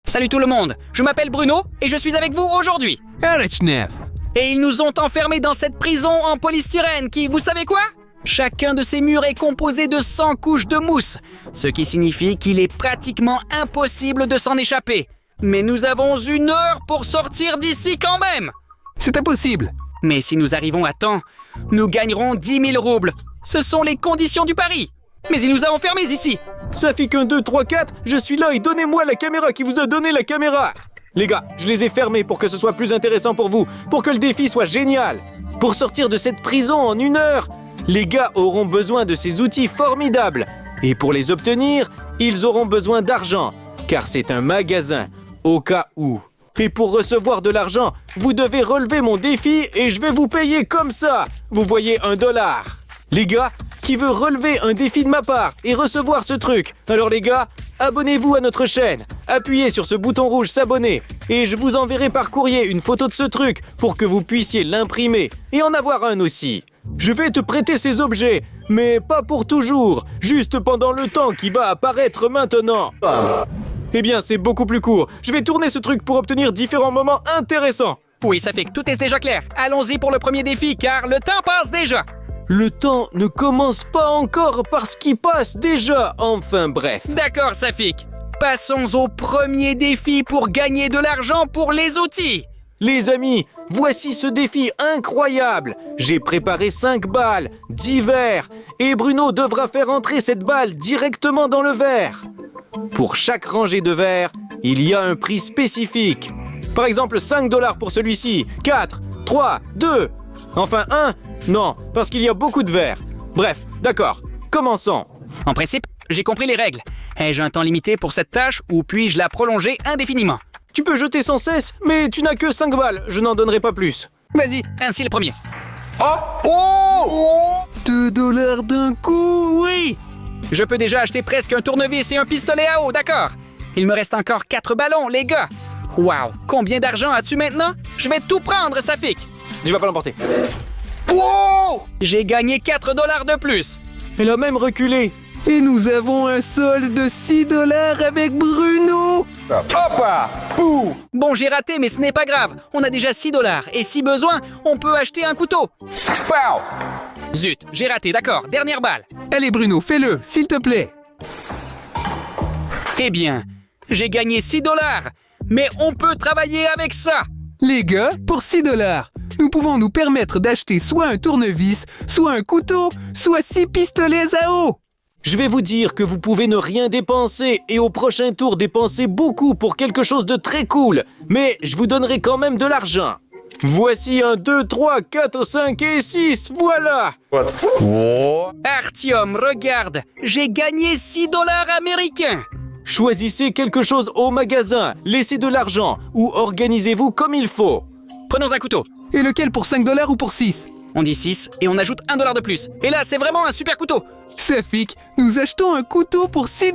Salut tout le monde, je m'appelle Bruno et je suis avec vous aujourd'hui. Arachnev. Et ils nous ont enfermés dans cette prison en polystyrène qui, vous savez quoi? Chacun de ces murs est composé de 100 couches de mousse, ce qui signifie qu'il est pratiquement impossible de s'en échapper. Mais nous avons 1 heure pour sortir d'ici quand même. C'est impossible. Mais si nous arrivons à temps, nous gagnerons 10 000 roubles. Ce sont les conditions du pari. Mais il nous a enfermés ici. Ça fait qu'un 2, 3, 4, je suis là et donnez-moi la caméra qui vous a donné la caméra. Les gars, je les ai fermés pour que ce soit plus intéressant pour vous, pour que le défi soit génial. Pour sortir de cette prison en 1 heure, les gars auront besoin de ces outils formidables. Et pour les obtenir, ils auront besoin d'argent, car c'est un magasin, au cas où. Et pour recevoir de l'argent, vous devez relever mon défi et je vais vous payer comme ça. Vous voyez, $1. Les gars, qui veut relever un défi de ma part et recevoir ce truc? Alors les gars, abonnez-vous à notre chaîne, appuyez sur ce bouton rouge s'abonner et je vous enverrai par courrier une photo de ce truc pour que vous puissiez l'imprimer et en avoir un aussi. Je vais te prêter ces objets, mais pas pour toujours, juste pendant le temps qui va apparaître maintenant. Eh bien, c'est beaucoup plus court. Je vais tourner ce truc pour obtenir différents moments intéressants. Oui, ça fait que tout est déjà clair. Allons-y pour le premier défi car le temps passe déjà. Le temps ne commence pas encore parce qu'il passe déjà, enfin bref. D'accord, Safik. Passons au premier défi pour gagner de l'argent pour les outils. Les amis, voici ce défi incroyable. J'ai préparé 5 balles, 10 verres, et Bruno devra faire entrer cette balle directement dans le verre. Pour chaque rangée de verres, il y a un prix spécifique. Par exemple, $5 pour celui-ci, 4, 3, 2, enfin 1. Non, parce qu'il y a beaucoup de verres. Bref, d'accord, commençons. En principe, j'ai compris les règles. Ai-je un temps limité pour cette tâche ou puis-je la prolonger indéfiniment? Tu peux jeter sans cesse, mais tu n'as que 5 balles, je n'en donnerai pas plus. Vas-y, ainsi le premier. $2 d'un coup, oui. Je peux déjà acheter presque un tournevis et un pistolet à eau, d'accord? Il me reste encore 4 ballons, les gars. Waouh, combien d'argent as-tu maintenant? Je vais tout prendre, Safik. Tu vas pas l'emporter. J'ai gagné $4 de plus. Elle a même reculé. Et nous avons un solde de $6 avec Bruno. Bon, j'ai raté, mais ce n'est pas grave. On a déjà $6 et si besoin, on peut acheter un couteau. Zut, j'ai raté, d'accord. Dernière balle. Allez Bruno, fais-le, s'il te plaît. Eh bien, j'ai gagné $6, mais on peut travailler avec ça. Les gars, pour $6, nous pouvons nous permettre d'acheter soit un tournevis, soit un couteau, soit 6 pistolets à eau. Je vais vous dire que vous pouvez ne rien dépenser et au prochain tour dépenser beaucoup pour quelque chose de très cool. Mais je vous donnerai quand même de l'argent. Voici 1, 2, 3, 4, 5 et 6, voilà. Artyom, regarde, j'ai gagné $6 américains. Choisissez quelque chose au magasin, laissez de l'argent ou organisez-vous comme il faut. Prenons un couteau. Et lequel, pour $5 ou pour 6? On dit 6 et on ajoute $1 de plus. Et là, c'est vraiment un super couteau. Safik, nous achetons un couteau pour $6.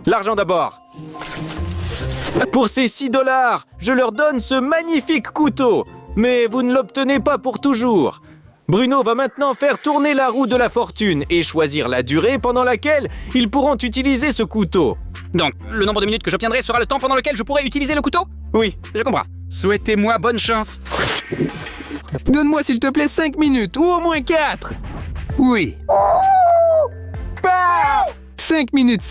L'argent d'abord. Pour ces $6, je leur donne ce magnifique couteau. Mais vous ne l'obtenez pas pour toujours. Bruno va maintenant faire tourner la roue de la fortune et choisir la durée pendant laquelle ils pourront utiliser ce couteau. Donc, le nombre de minutes que j'obtiendrai sera le temps pendant lequel je pourrai utiliser le couteau? Oui. Je comprends. Souhaitez-moi bonne chance. Donne-moi s'il te plaît 5 minutes, ou au moins 4. Oui. 5 minutes,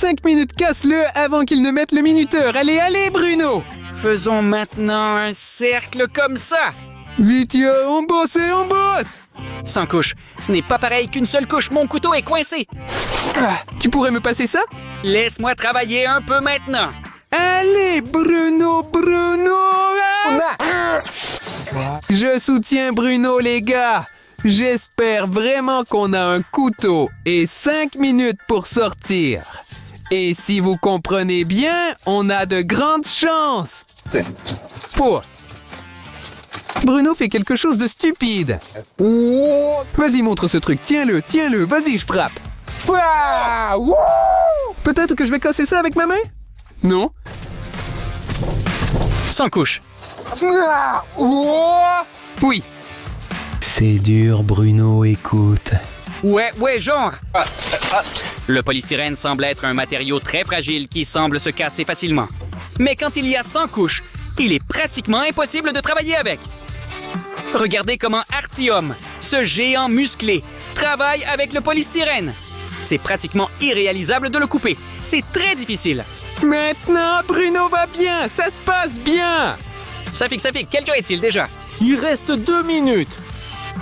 casse-le avant qu'il ne mette le minuteur. Allez, allez, Bruno. Faisons maintenant un cercle comme ça. Vite, yo, on bosse et on bosse. Sans couche. Ce n'est pas pareil qu'une seule couche. Mon couteau est coincé. Tu pourrais me passer ça? Laisse-moi travailler un peu maintenant. Allez, Bruno. Je soutiens Bruno, les gars. J'espère vraiment qu'on a un couteau et 5 minutes pour sortir. Et si vous comprenez bien, on a de grandes chances. Pour. Bruno fait quelque chose de stupide. Vas-y, montre ce truc. Tiens-le. Vas-y, je frappe. Peut-être que je vais casser ça avec ma main? Non? Sans couche. Oui. C'est dur, Bruno, écoute. Ouais, genre. Le polystyrène semble être un matériau très fragile qui semble se casser facilement. Mais quand il y a 100 couches, il est pratiquement impossible de travailler avec. Regardez comment Artyom, ce géant musclé, travaille avec le polystyrène. C'est pratiquement irréalisable de le couper. C'est très difficile. Maintenant, Bruno va bien, ça se passe bien. Safik, quelle heure est-il déjà? Il reste 2 minutes.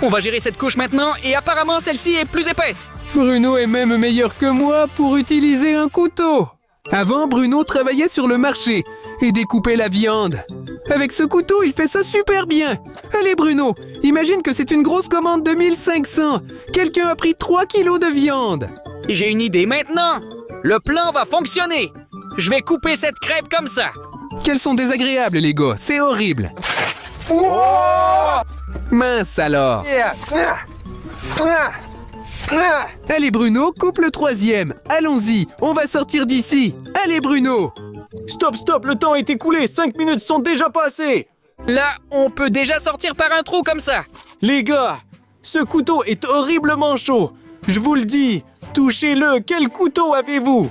On va gérer cette couche maintenant et apparemment celle-ci est plus épaisse. Bruno est même meilleur que moi pour utiliser un couteau. Avant, Bruno travaillait sur le marché et découpait la viande. Avec ce couteau, il fait ça super bien. Allez Bruno, imagine que c'est une grosse commande de 1500. Quelqu'un a pris 3 kilos de viande. J'ai une idée maintenant. Le plan va fonctionner. Je vais couper cette crêpe comme ça. Qu'elles sont désagréables les gars, c'est horrible. Mince alors. Allez Bruno, coupe le 3e. Allons-y, on va sortir d'ici. Allez Bruno. Stop, le temps est écoulé. 5 minutes sont déjà passées. Là, on peut déjà sortir par un trou comme ça. Les gars, ce couteau est horriblement chaud. Je vous le dis, touchez-le. Quel couteau avez-vous?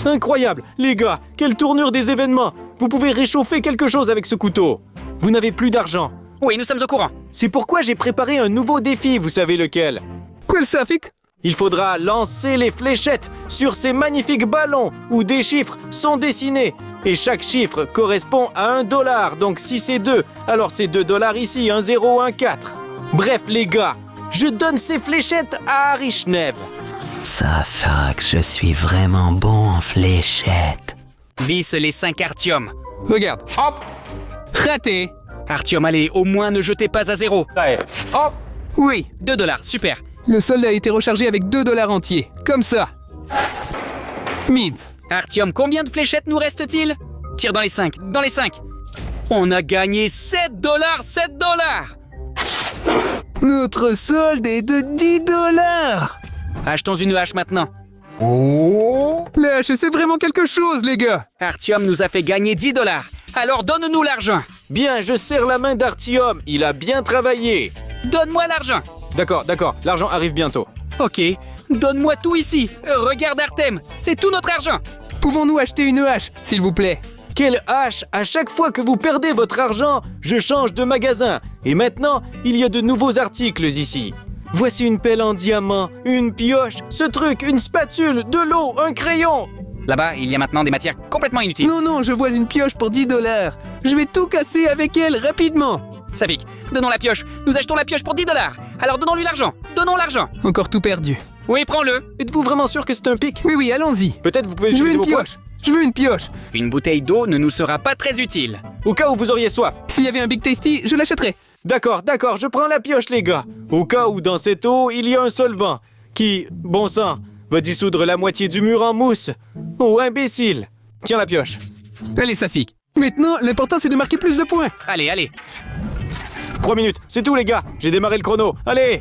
Incroyable. Les gars, quelle tournure des événements. Vous pouvez réchauffer quelque chose avec ce couteau. Vous n'avez plus d'argent. Oui, nous sommes au courant. C'est pourquoi j'ai préparé un nouveau défi, vous savez lequel? Quoi le Safik? Il faudra lancer les fléchettes sur ces magnifiques ballons où des chiffres sont dessinés. Et chaque chiffre correspond à $1. Donc si c'est 2, alors c'est $2 ici, 1 0, 1 4. Bref les gars, je donne ces fléchettes à Arishnev. Safak, je suis vraiment bon en fléchettes. Visse les 5 Artyom. Regarde. Hop. Raté. Artyom, allez, au moins ne jetez pas à 0. Hop. Oui. $2, super. Le solde a été rechargé avec $2 entiers. Comme ça. Mint. Artyom, combien de fléchettes nous reste-t-il? Tire dans les 5, dans les 5. On a gagné $7, $7. Notre solde est de $10. Achetons une hache maintenant. La hache, c'est vraiment quelque chose, les gars. Artyom nous a fait gagner $10. Alors donne-nous l'argent. Bien, je serre la main d'Artyom, il a bien travaillé. Donne-moi l'argent. D'accord, l'argent arrive bientôt. Ok, donne-moi tout ici. Regarde Artem, c'est tout notre argent. Pouvons-nous acheter une hache, s'il vous plaît? Quelle hache! À chaque fois que vous perdez votre argent, je change de magasin. Et maintenant, il y a de nouveaux articles ici. Voici une pelle en diamant, une pioche, ce truc, une spatule, de l'eau, un crayon. Là-bas, il y a maintenant des matières complètement inutiles. Non, je vois une pioche pour $10. Je vais tout casser avec elle rapidement. Safik, donnons la pioche. Nous achetons la pioche pour $10. Alors donnons-lui l'argent. Donnons l'argent. Encore tout perdu. Oui, prends-le. Êtes-vous vraiment sûr que c'est un pic? Oui, allons-y. Peut-être vous pouvez Je veux utiliser une vos poings. pioche. Je veux une pioche. Une bouteille d'eau ne nous sera pas très utile. Au cas où vous auriez soif. S'il y avait un Big Tasty, je l'achèterais. D'accord, je prends la pioche, les gars. Au cas où dans cette eau, il y a un solvant qui, bon sang, va dissoudre la moitié du mur en mousse. Oh, imbécile. Tiens la pioche. Allez, Safik. Maintenant, l'important, c'est de marquer plus de points. Allez. 3 minutes, c'est tout, les gars. J'ai démarré le chrono. Allez.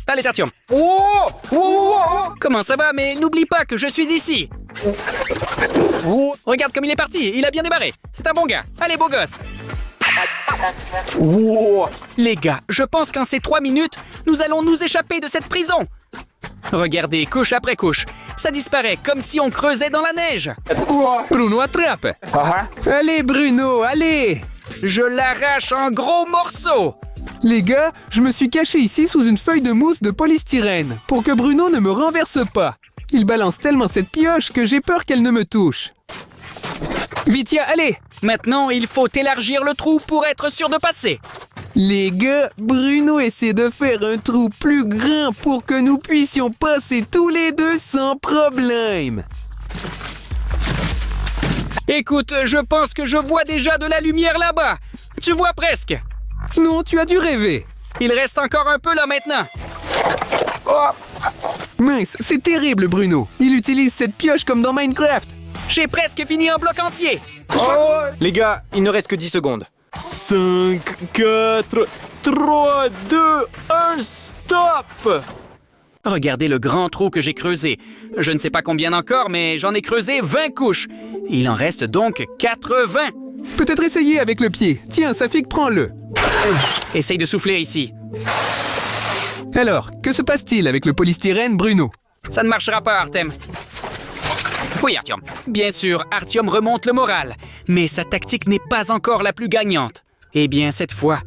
Allez, Artyom. Comment ça va? Mais n'oublie pas que je suis ici. Regarde comme il est parti. Il a bien démarré. C'est un bon gars. Allez, beau gosse. Les gars, je pense qu'en ces 3 minutes, nous allons nous échapper de cette prison. Regardez, couche après couche. Ça disparaît comme si on creusait dans la neige. Bruno attrape. Allez, Bruno, allez. Je l'arrache en gros morceaux. Les gars, je me suis caché ici sous une feuille de mousse de polystyrène pour que Bruno ne me renverse pas. Il balance tellement cette pioche que j'ai peur qu'elle ne me touche. Vitia, allez. Maintenant, il faut élargir le trou pour être sûr de passer. Les gars, Bruno essaie de faire un trou plus grand pour que nous puissions passer tous les deux sans problème. Écoute, je pense que je vois déjà de la lumière là-bas. Tu vois presque. Non, tu as dû rêver. Il reste encore un peu là maintenant. Mince, c'est terrible, Bruno. Il utilise cette pioche comme dans Minecraft. J'ai presque fini un bloc entier. Les gars, il ne reste que 10 secondes. 5, 4, 3, 2, 1, stop! Regardez le grand trou que j'ai creusé. Je ne sais pas combien encore, mais j'en ai creusé 20 couches. Il en reste donc 80. Peut-être essayer avec le pied. Tiens, Safik, prends-le. Essaye de souffler ici. Alors, que se passe-t-il avec le polystyrène, Bruno? Ça ne marchera pas, Artem. Oui, Artyom. Bien sûr, Artyom remonte le moral, mais sa tactique n'est pas encore la plus gagnante. Eh bien, cette fois,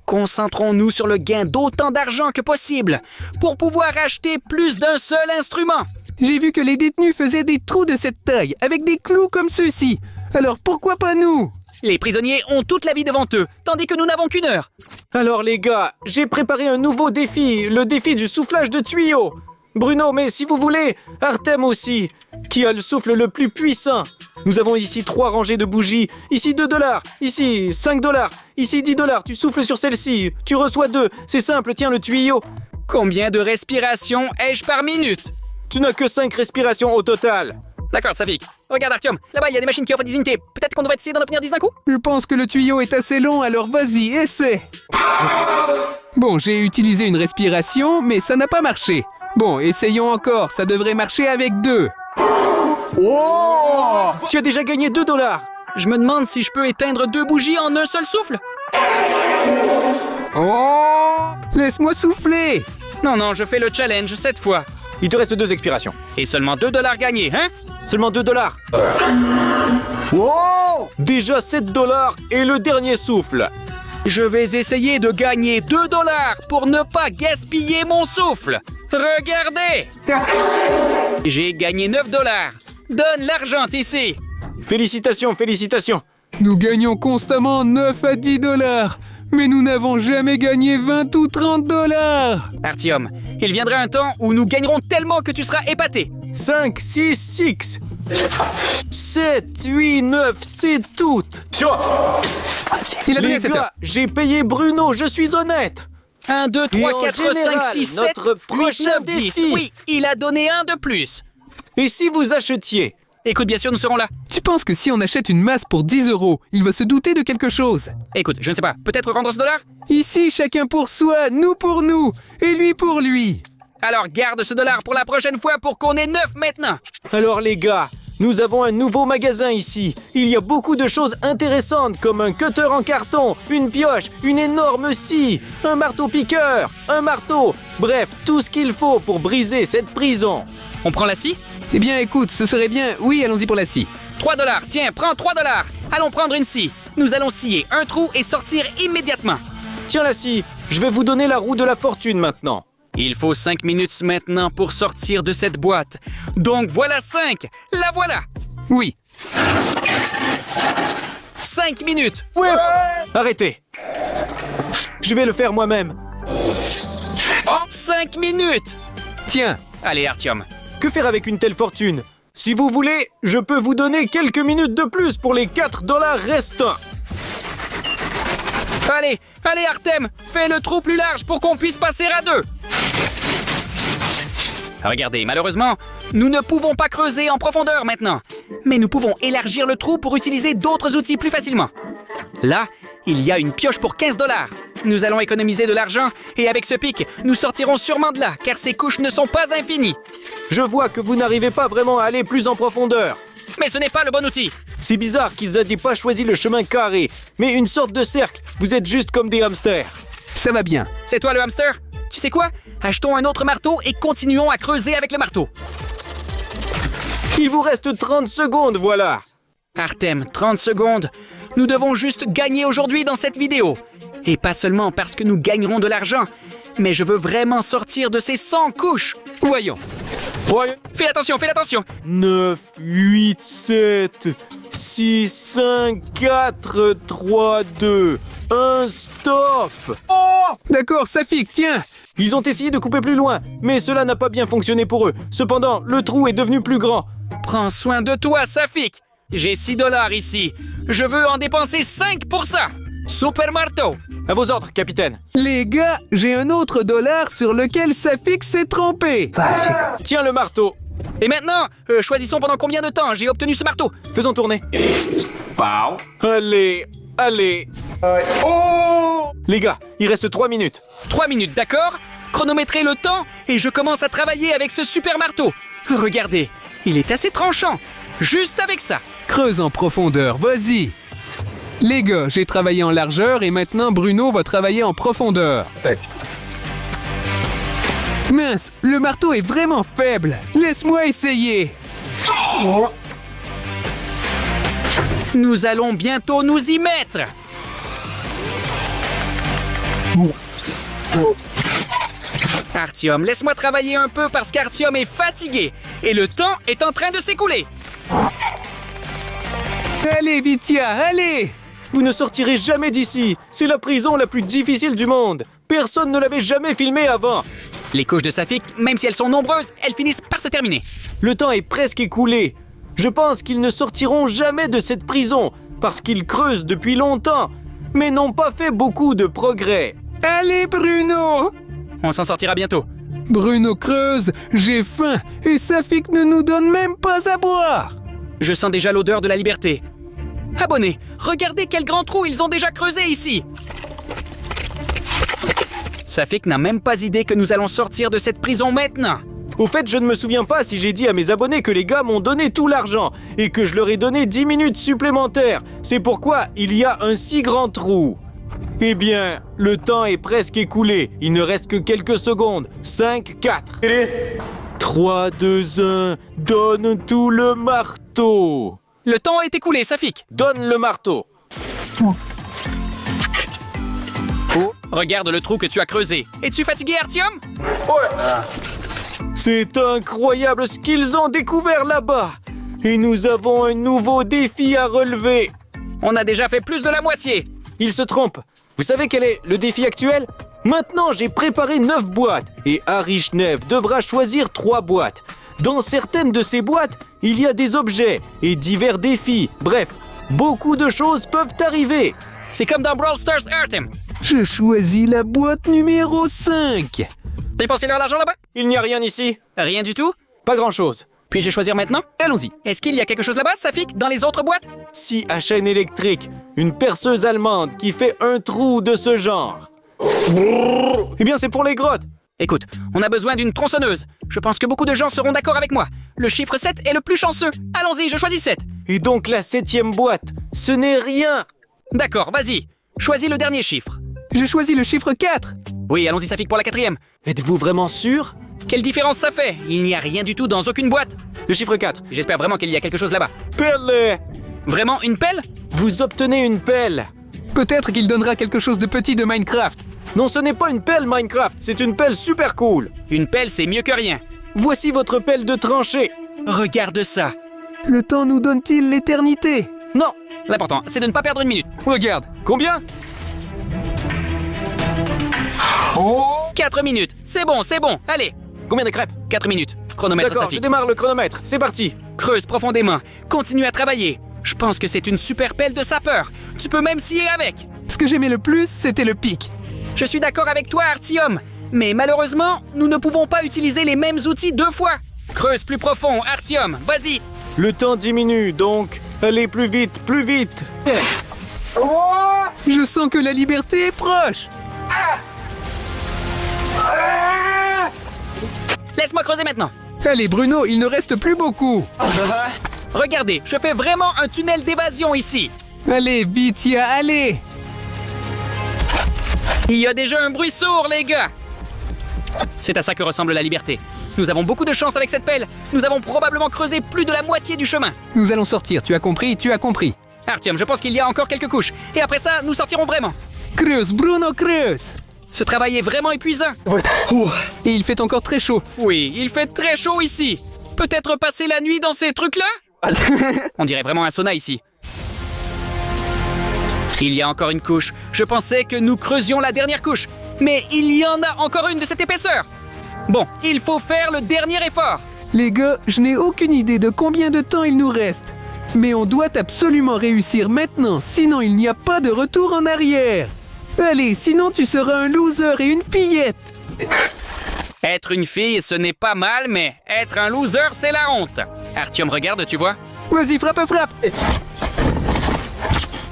concentrons-nous sur le gain d'autant d'argent que possible pour pouvoir acheter plus d'un seul instrument. J'ai vu que les détenus faisaient des trous de cette taille avec des clous comme ceux-ci. Alors pourquoi pas nous? Les prisonniers ont toute la vie devant eux, tandis que nous n'avons qu'une heure. Alors les gars, j'ai préparé un nouveau défi, le défi du soufflage de tuyaux. Bruno, mais si vous voulez, Artem aussi, qui a le souffle le plus puissant. Nous avons ici 3 rangées de bougies, ici $2, ici $5, ici $10. Tu souffles sur celle-ci, tu reçois 2. C'est simple, tiens le tuyau. Combien de respirations ai-je par minute? Tu n'as que 5 respirations au total. D'accord, Safik. Regarde, Artyom, là-bas, il y a des machines qui offrent des unités. Peut-être qu'on devrait essayer d'en obtenir 10 d'un coup? Je pense que le tuyau est assez long, alors vas-y, essaie. Bon, j'ai utilisé une respiration, mais ça n'a pas marché. Bon, essayons encore, ça devrait marcher avec 2. Tu as déjà gagné $2. Je me demande si je peux éteindre 2 bougies en un seul souffle. Laisse-moi souffler. Non, je fais le challenge cette fois. Il te reste 2 expirations. Et seulement $2 gagnés, hein? Seulement $2. Déjà $7 et le dernier souffle. Je vais essayer de gagner $2 pour ne pas gaspiller mon souffle. Regardez! J'ai gagné $9. Donne l'argent ici. Félicitations, félicitations. Nous gagnons constamment 9 à $10, mais nous n'avons jamais gagné 20 ou 30 $. Artyom, il viendra un temps où nous gagnerons tellement que tu seras épaté. 5, 6, 6. 7, 8, 9, c'est tout. Il a donné Les 7 heures. gars, j'ai payé Bruno, je suis honnête. 1, 2, Et 3, en 4, 5, général, 6, 7, notre 8, prochain 9, 10. défi. Oui, il a donné un de plus. Et si vous achetiez? Écoute, bien sûr, nous serons là. Tu penses que si on achète une masse pour 10 €, il va se douter de quelque chose? Écoute, je ne sais pas, peut-être rendre ce $? Ici, chacun pour soi, nous pour nous, et lui pour lui. Alors garde ce $, pour la prochaine fois pour qu'on ait 9 maintenant. Alors les gars, nous avons un nouveau magasin ici. Il y a beaucoup de choses intéressantes comme un cutter en carton, une pioche, une énorme scie, un marteau-piqueur, un marteau. Bref, tout ce qu'il faut pour briser cette prison. On prend la scie? Eh bien, écoute, ce serait bien... Oui, allons-y pour la scie. $3, tiens, prends $3. Allons prendre une scie. Nous allons scier un trou et sortir immédiatement. Tiens la scie, je vais vous donner la roue de la fortune maintenant. Il faut 5 minutes maintenant pour sortir de cette boîte. Donc voilà 5. La voilà. Oui. 5 minutes. Arrêtez. Je vais le faire moi-même. 5 minutes. Tiens. Allez, Artyom. Que faire avec une telle fortune? Si vous voulez, je peux vous donner quelques minutes de plus pour les $4 restants. Allez, Artem, fais le trou plus large pour qu'on puisse passer à 2. Regardez, malheureusement, nous ne pouvons pas creuser en profondeur maintenant. Mais nous pouvons élargir le trou pour utiliser d'autres outils plus facilement. Là, il y a une pioche pour $15. Nous allons économiser de l'argent et avec ce pic, nous sortirons sûrement de là, car ces couches ne sont pas infinies. Je vois que vous n'arrivez pas vraiment à aller plus en profondeur. Mais ce n'est pas le bon outil. C'est bizarre qu'ils n'aient pas choisi le chemin carré, mais une sorte de cercle. Vous êtes juste comme des hamsters. Ça va bien. C'est toi le hamster? Tu sais quoi? Achetons un autre marteau et continuons à creuser avec le marteau. Il vous reste 30 secondes, voilà. Artem, 30 secondes. Nous devons juste gagner aujourd'hui dans cette vidéo. Et pas seulement parce que nous gagnerons de l'argent, mais je veux vraiment sortir de ces 100 couches. Voyons. Fais attention. 9, 8, 7, 6, 5, 4, 3, 2, 1, stop. D'accord, Safik, tiens. Ils ont essayé de couper plus loin, mais cela n'a pas bien fonctionné pour eux. Cependant, le trou est devenu plus grand. Prends soin de toi, Safik. J'ai $6 ici. Je veux en dépenser 5 pour ça. Super marteau. À vos ordres, capitaine. Les gars, j'ai un autre $, sur lequel Safik s'est trompé. Tiens le marteau. Et maintenant, choisissons pendant combien de temps j'ai obtenu ce marteau. Faisons tourner. Allez. Oh! Les gars, il reste 3 minutes. 3 minutes, d'accord? Chronométrez le temps et je commence à travailler avec ce super marteau. Regardez, il est assez tranchant. Juste avec ça. Creuse en profondeur, vas-y. Les gars, j'ai travaillé en largeur et maintenant Bruno va travailler en profondeur. Mince, le marteau est vraiment faible. Laisse-moi essayer. Nous allons bientôt nous y mettre. Artyom, laisse-moi travailler un peu parce qu'Artyom est fatigué et le temps est en train de s'écouler. Allez, Vitya, allez! Vous ne sortirez jamais d'ici. C'est la prison la plus difficile du monde. Personne ne l'avait jamais filmée avant. Les couches de Safik, même si elles sont nombreuses, elles finissent par se terminer. Le temps est presque écoulé. Je pense qu'ils ne sortiront jamais de cette prison parce qu'ils creusent depuis longtemps, mais n'ont pas fait beaucoup de progrès. Allez, Bruno! On s'en sortira bientôt. Bruno creuse, j'ai faim, et Safik ne nous donne même pas à boire! Je sens déjà l'odeur de la liberté. Abonnés, regardez quel grand trou ils ont déjà creusé ici. Safik n'a même pas idée que nous allons sortir de cette prison maintenant. Au fait, je ne me souviens pas si j'ai dit à mes abonnés que les gars m'ont donné tout l'argent et que je leur ai donné 10 minutes supplémentaires. C'est pourquoi il y a un si grand trou. Eh bien, le temps est presque écoulé. Il ne reste que quelques secondes. 5, 4. 3, 2, 1. Donne tout le marteau. Le temps est écoulé, Safik. Donne le marteau. Regarde le trou que tu as creusé. Es-tu fatigué, Artyom? C'est incroyable ce qu'ils ont découvert là-bas. Et nous avons un nouveau défi à relever. On a déjà fait plus de la moitié. Ils se trompent. Vous savez quel est le défi actuel? Maintenant, j'ai préparé 9 boîtes et Aryshnev devra choisir 3 boîtes. Dans certaines de ces boîtes, il y a des objets et divers défis. Bref, beaucoup de choses peuvent arriver. C'est comme dans Brawl Stars Artyom. Je choisis la boîte numéro 5. Dépensez leur l'argent là-bas? Il n'y a rien ici? Rien du tout? Pas grand-chose. Puis-je choisir maintenant? Allons-y. Est-ce qu'il y a quelque chose là-bas, Safik, dans les autres boîtes? Si à chaîne électrique, une perceuse allemande qui fait un trou de ce genre. Eh bien, c'est pour les grottes. Écoute, on a besoin d'une tronçonneuse. Je pense que beaucoup de gens seront d'accord avec moi. Le chiffre 7 est le plus chanceux. Allons-y, je choisis 7. Et donc la 7e boîte, ce n'est rien. D'accord, vas-y. Choisis le dernier chiffre. J'ai choisi le chiffre 4. Oui, allons-y, Safik, pour la 4e. Êtes-vous vraiment sûr? Quelle différence ça fait? Il n'y a rien du tout dans aucune boîte. Le chiffre 4. J'espère vraiment qu'il y a quelque chose là-bas. Pelle! Vraiment une pelle? Vous obtenez une pelle. Peut-être qu'il donnera quelque chose de petit de Minecraft. Non, ce n'est pas une pelle Minecraft, c'est une pelle super cool. Une pelle, c'est mieux que rien. Voici votre pelle de tranchée. Regarde ça. Le temps nous donne-t-il l'éternité? Non. L'important, c'est de ne pas perdre une minute. Regarde. Combien? 4 minutes. C'est bon, c'est bon. Allez. Combien de crêpes? 4 minutes. Chronomètre, D'accord, je Safik. démarre le chronomètre. C'est parti. Creuse profondément. Continue à travailler. Je pense que c'est une super pelle de sapeur. Tu peux même scier avec. Ce que j'aimais le plus, c'était le pic. Je suis d'accord avec toi, Artyom. Mais malheureusement, nous ne pouvons pas utiliser les mêmes outils 2 fois. Creuse plus profond, Artyom. Vas-y. Le temps diminue, donc allez plus vite, plus vite. Je sens que la liberté est proche. Laisse-moi creuser maintenant. Allez, Bruno, il ne reste plus beaucoup. Regardez, je fais vraiment un tunnel d'évasion ici. Allez, Vitya, allez. Il y a déjà un bruit sourd, les gars. C'est à ça que ressemble la liberté. Nous avons beaucoup de chance avec cette pelle. Nous avons probablement creusé plus de la moitié du chemin. Nous allons sortir, tu as compris, tu as compris. Artyom, je pense qu'il y a encore quelques couches. Et après ça, nous sortirons vraiment. Creuse, Bruno, creuse. Ce travail est vraiment épuisant. Et il fait encore très chaud. Oui, il fait très chaud ici. Peut-être passer la nuit dans ces trucs-là? On dirait vraiment un sauna ici. Il y a encore une couche. Je pensais que nous creusions la dernière couche. Mais il y en a encore une de cette épaisseur. Bon, il faut faire le dernier effort. Les gars, je n'ai aucune idée de combien de temps il nous reste. Mais on doit absolument réussir maintenant, sinon il n'y a pas de retour en arrière. Allez, sinon tu seras un loser et une fillette. Être une fille, ce n'est pas mal, mais être un loser, c'est la honte. Artyom, regarde, tu vois? Vas-y, frappe.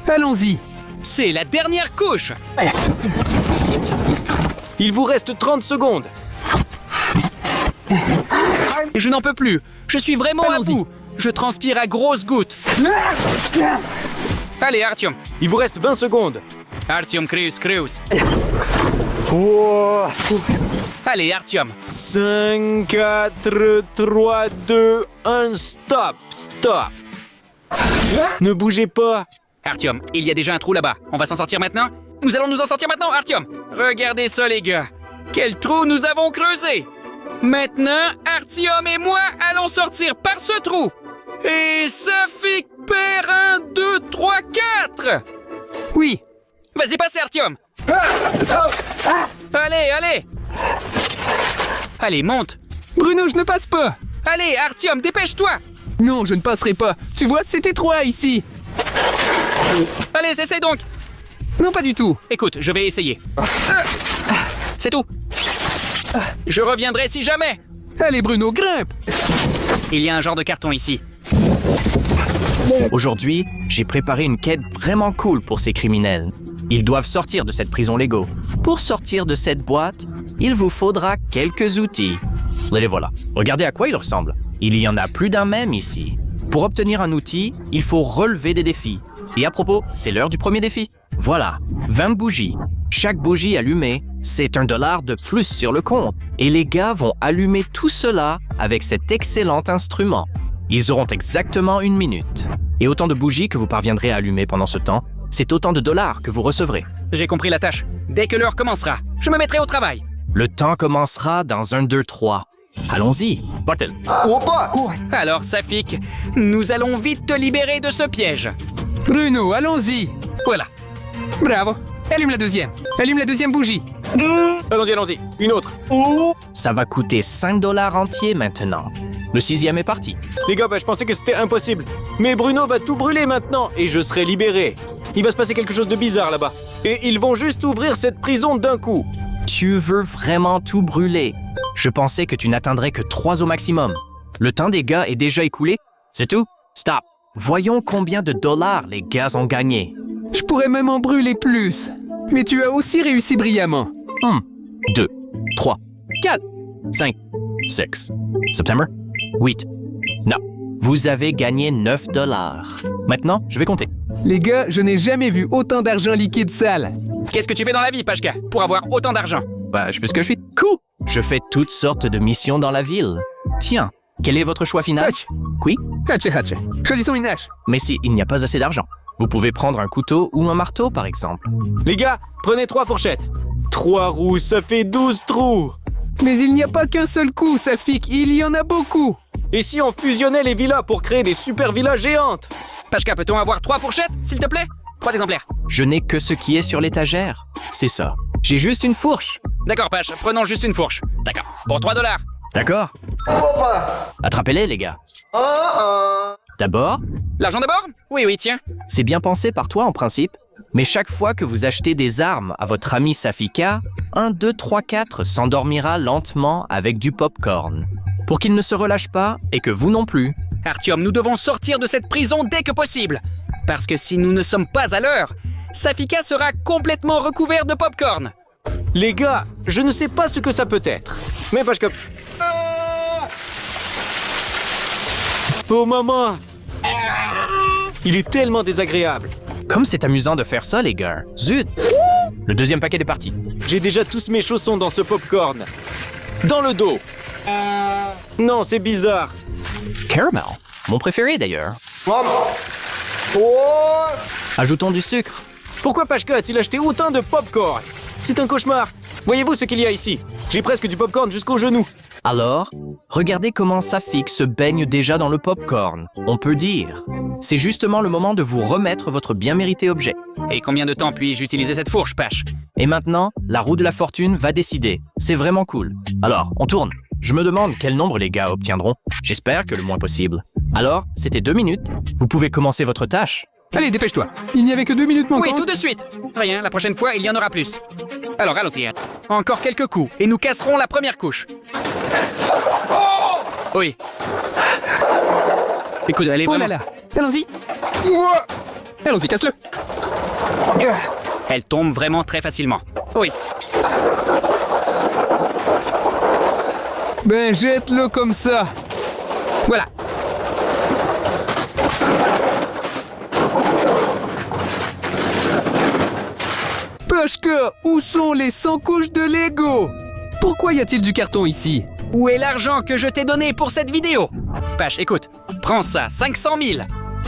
Allons-y. C'est la dernière couche. Il vous reste 30 secondes. Je n'en peux plus. Je suis vraiment à Allons-y. bout. Je transpire à grosses gouttes. Allez, Artyom. Il vous reste 20 secondes. Artyom, creuse. Allez, Artyom. 5, 4, 3, 2, 1, stop. Ne bougez pas. Artyom, il y a déjà un trou là-bas. On va s'en sortir maintenant? Nous allons nous en sortir maintenant, Artyom! Regardez ça, les gars! Quel trou nous avons creusé! Maintenant, Artyom et moi allons sortir par ce trou! Et Safik perd 1, 2, 3, 4! Oui. Vas-y, passez, Artyom! Allez, allez! Allez, monte! Bruno, je ne passe pas. Allez, Artyom, dépêche-toi! Non, je ne passerai pas. Tu vois, c'est étroit ici. Allez, essaye donc! Non, pas du tout. Écoute, je vais essayer. C'est tout. Je reviendrai si jamais. Allez, Bruno, grimpe. Il y a un genre de carton ici. Aujourd'hui, j'ai préparé une quête vraiment cool pour ces criminels. Ils doivent sortir de cette prison Lego. Pour sortir de cette boîte, il vous faudra quelques outils. Les voilà. Regardez à quoi ils ressemblent. Il y en a plus d'un même ici. Pour obtenir un outil, il faut relever des défis. Et à propos, c'est l'heure du premier défi. Voilà, 20 bougies. Chaque bougie allumée, c'est $1 de plus sur le compte. Et les gars vont allumer tout cela avec cet excellent instrument. Ils auront exactement 1 minute. Et autant de bougies que vous parviendrez à allumer pendant ce temps, c'est autant de dollars que vous recevrez. J'ai compris la tâche. Dès que l'heure commencera, je me mettrai au travail. Le temps commencera dans 1, 2, 3. Allons-y, Bottle. Alors, Safik, nous allons vite te libérer de ce piège. Bruno, allons-y. Voilà. Bravo. Allume la deuxième. Allume la deuxième bougie. Allons-y, allons-y. Une autre. Ça va coûter $5 entiers maintenant. Le 6e est parti. Les gars, je pensais que c'était impossible. Mais Bruno va tout brûler maintenant et je serai libéré. Il va se passer quelque chose de bizarre là-bas. Et ils vont juste ouvrir cette prison d'un coup. Tu veux vraiment tout brûler? Je pensais que tu n'atteindrais que 3 au maximum. Le temps des gars est déjà écoulé. C'est tout? Stop. Voyons combien de dollars les gars ont gagné. Je pourrais même en brûler plus. Mais tu as aussi réussi brillamment. 2, 3, 4, 5, 6. September? 8. Non. Vous avez gagné 9 dollars. Maintenant, je vais compter. Les gars, je n'ai jamais vu autant d'argent liquide sale. Qu'est-ce que tu fais dans la vie, Pashka, pour avoir autant d'argent? Je fais ce que je suis. Cool. Je fais toutes sortes de missions dans la ville. Tiens, quel est votre choix final? Hatch. Oui? Hatch, hatch. Choisissons une hache. Mais si il n'y a pas assez d'argent, vous pouvez prendre un couteau ou un marteau, par exemple. Les gars, prenez 3 fourchettes. 3 roues, ça fait 12 trous. Mais il n'y a pas qu'un seul coup, Safik. Il y en a beaucoup. Et si on fusionnait les villas pour créer des super villas géantes? Pashka, peut-on avoir 3 fourchettes, s'il te plaît? 3 exemplaires. Je n'ai que ce qui est sur l'étagère. C'est ça. J'ai juste une fourche. D'accord, Pash, prenons juste une fourche. D'accord, pour 3 dollars. D'accord? Attrapez-les, les gars. D'abord, L'argent d'abord? Oui, oui, tiens. c'est bien pensé par toi en principe, mais chaque fois que vous achetez des armes à votre ami Safika, 1, 2, 3, 4 s'endormira lentement avec du popcorn. Pour qu'il ne se relâche pas et que vous non plus. Artyom, nous devons sortir de cette prison dès que possible. Parce que si nous ne sommes pas à l'heure, Safika sera complètement recouvert de popcorn. Les gars, je ne sais pas ce que ça peut être. Mais parce que... Oh maman! Il est tellement désagréable. Comme c'est amusant de faire ça, les gars. Zut! Le deuxième paquet est parti. J'ai déjà tous mes chaussons dans ce popcorn. Dans le dos. Non, c'est bizarre. Caramel, mon préféré d'ailleurs. Ajoutons du sucre. Pourquoi Pashka a-t-il acheté autant de popcorn? C'est un cauchemar. Voyez-vous ce qu'il y a ici? J'ai presque du popcorn jusqu'aux genoux. Alors, regardez comment Safik se baigne déjà dans le popcorn. On peut dire. C'est justement le moment de vous remettre votre bien mérité objet. Et combien de temps puis-je utiliser cette fourche, Pash? Et maintenant, la roue de la fortune va décider. C'est vraiment cool. Alors, on tourne. Je me demande quel nombre les gars obtiendront. J'espère que le moins possible. Alors, c'était 2 minutes. Vous pouvez commencer votre tâche. Allez, dépêche-toi. Il n'y avait que 2 minutes manquantes. Oui, tout de suite. Rien, la prochaine fois, il y en aura plus. Alors, allons-y. Encore quelques coups, et nous casserons la première couche. Oui. Écoute, elle est Oh vraiment... là là. Allons-y. Allons-y, casse-le. Elle tombe vraiment très facilement. Oui. Ben, jette-le comme ça. Voilà. Pashka, où sont les 100 couches de Lego? Pourquoi y a-t-il du carton ici? Où est l'argent que je t'ai donné pour cette vidéo? Pash, écoute, prends ça, 500 000.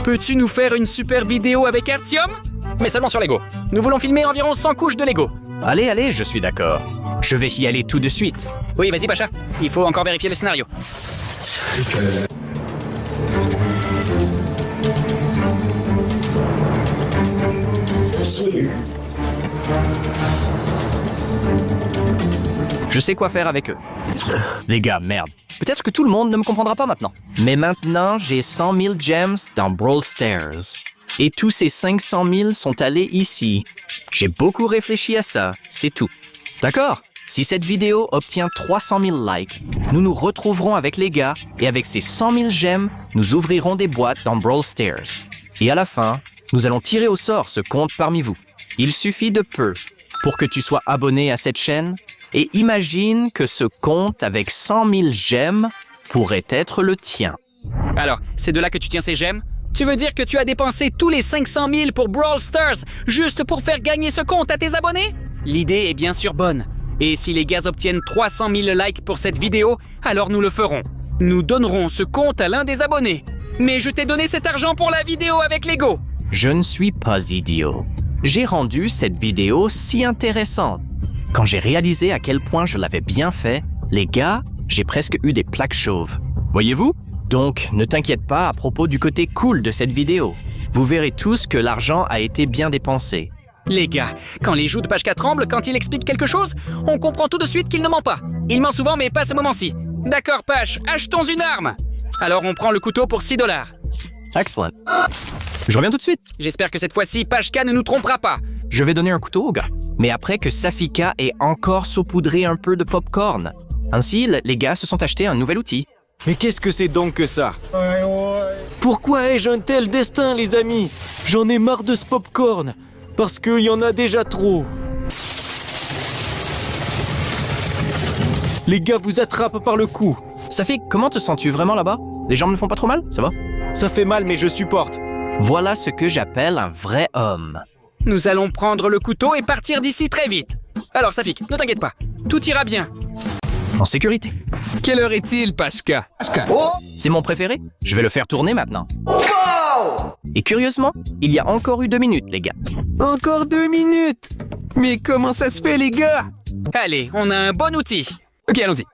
Peux-tu nous faire une super vidéo avec Artyom? Mais seulement sur Lego. Nous voulons filmer environ 100 couches de Lego. Allez, allez, je suis d'accord. Je vais y aller tout de suite. Oui, vas-y, Pacha. Il faut encore vérifier le scénario. Je sais quoi faire avec eux. Les gars, merde. Peut-être que tout le monde ne me comprendra pas maintenant. Mais maintenant, j'ai 100 000 gems dans Brawl Stars. Et tous ces 500 000 sont allés ici. J'ai beaucoup réfléchi à ça, c'est tout. D'accord? Si cette vidéo obtient 300 000 likes, nous nous retrouverons avec les gars et avec ces 100 000 gemmes, nous ouvrirons des boîtes dans Brawl Stars. Et à la fin, nous allons tirer au sort ce compte parmi vous. Il suffit de peu pour que tu sois abonné à cette chaîne et imagine que ce compte avec 100 000 gemmes pourrait être le tien. Alors, c'est de là que tu tiens ces gemmes? Tu veux dire que tu as dépensé tous les 500 000 pour Brawl Stars juste pour faire gagner ce compte à tes abonnés? L'idée est bien sûr bonne. Et si les gars obtiennent 300 000 likes pour cette vidéo, alors nous le ferons. Nous donnerons ce compte à l'un des abonnés. Mais je t'ai donné cet argent pour la vidéo avec Lego. Je ne suis pas idiot. J'ai rendu cette vidéo si intéressante. Quand j'ai réalisé à quel point je l'avais bien fait, les gars, j'ai presque eu des plaques chauves. Voyez-vous? Donc, ne t'inquiète pas à propos du côté cool de cette vidéo. Vous verrez tous que l'argent a été bien dépensé. Les gars, quand les joues de Pachka tremblent quand il explique quelque chose, on comprend tout de suite qu'il ne ment pas. Il ment souvent, mais pas à ce moment-ci. D'accord, Pach, achetons une arme. Alors on prend le couteau pour 6 $. Excellent. Je reviens tout de suite. J'espère que cette fois-ci, Pachka ne nous trompera pas. Je vais donner un couteau au gars. Mais après que Safika ait encore saupoudré un peu de popcorn. Ainsi, les gars se sont achetés un nouvel outil. Mais qu'est-ce que c'est donc que ça? Pourquoi ai-je un tel destin, les amis? J'en ai marre de ce popcorn. Parce qu'il y en a déjà trop. Les gars vous attrapent par le cou. Safik, comment te sens-tu vraiment là-bas? Les jambes ne font pas trop mal? Ça va? Ça fait mal, mais je supporte. Voilà ce que j'appelle un vrai homme. Nous allons prendre le couteau et partir d'ici très vite. Alors, Safik, ne t'inquiète pas. Tout ira bien. En sécurité. Quelle heure est-il, Pachka? C'est mon préféré. Je vais le faire tourner maintenant. Et curieusement, il y a encore eu 2 minutes, les gars. Encore 2 minutes! Mais comment ça se fait, les gars? Allez, on a un bon outil. Ok, allons-y.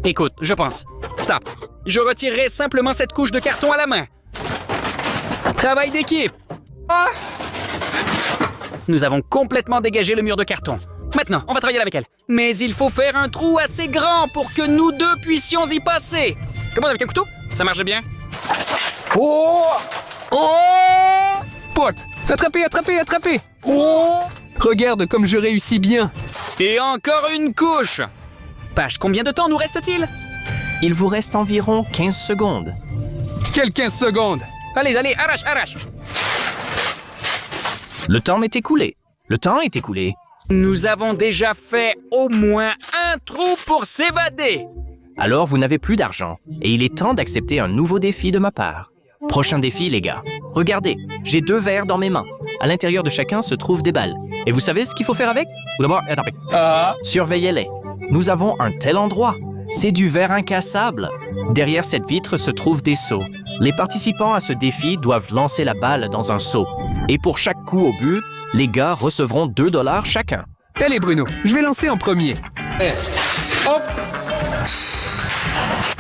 Écoute, je pense. Stop. Je retirerai simplement cette couche de carton à la main. Travail d'équipe. Nous avons complètement dégagé le mur de carton. Maintenant, on va travailler avec elle. Mais il faut faire un trou assez grand pour que nous deux puissions y passer. Comment avec un couteau? Ça marche bien. Pote! Attrapez, attrapez, attrapez! Regarde comme je réussis bien. Et encore une couche. Pach, combien de temps nous reste-t-il? Il vous reste environ 15 secondes. Quelles 15 secondes? Allez, allez, arrache, arrache. Le temps m'est écoulé. Le temps est écoulé. Nous avons déjà fait au moins un trou pour s'évader. Alors vous n'avez plus d'argent. Et il est temps d'accepter un nouveau défi de ma part. Prochain défi, les gars. Regardez, j'ai 2 verres dans mes mains. À l'intérieur de chacun se trouvent des balles. Et vous savez ce qu'il faut faire avec? Ou d'abord, attendez. Surveillez-les. Nous avons un tel endroit. C'est du verre incassable. Derrière cette vitre se trouvent des seaux. Les participants à ce défi doivent lancer la balle dans un seau. Et pour chaque coup au but, les gars recevront 2 $ chacun. Allez, Bruno, je vais lancer en premier. Hop!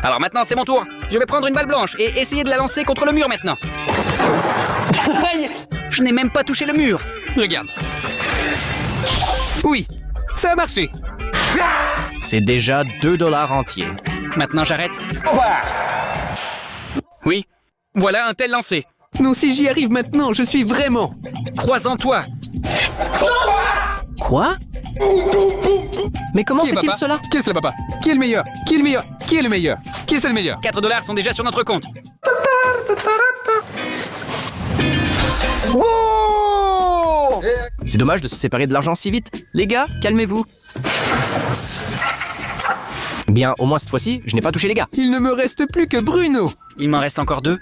Alors maintenant, c'est mon tour. Je vais prendre une balle blanche et essayer de la lancer contre le mur maintenant. Aïe! Je n'ai même pas touché le mur. Regarde. Oui, ça a marché. C'est déjà 2 $ entiers. Maintenant, j'arrête. Oui, voilà un tel lancé. Non, si j'y arrive maintenant, je suis vraiment... Crois en toi. Quoi? Mais comment Qui est fait-il papa? cela? Qui est le papa? Qui est le meilleur? Qui est le meilleur? Qui est le meilleur? Qui est le meilleur? 4 $ sont déjà sur notre compte. C'est dommage de se séparer de l'argent si vite. Les gars, calmez-vous. Bien, au moins cette fois-ci, je n'ai pas touché les gars. Il ne me reste plus que Bruno. Il m'en reste encore 2.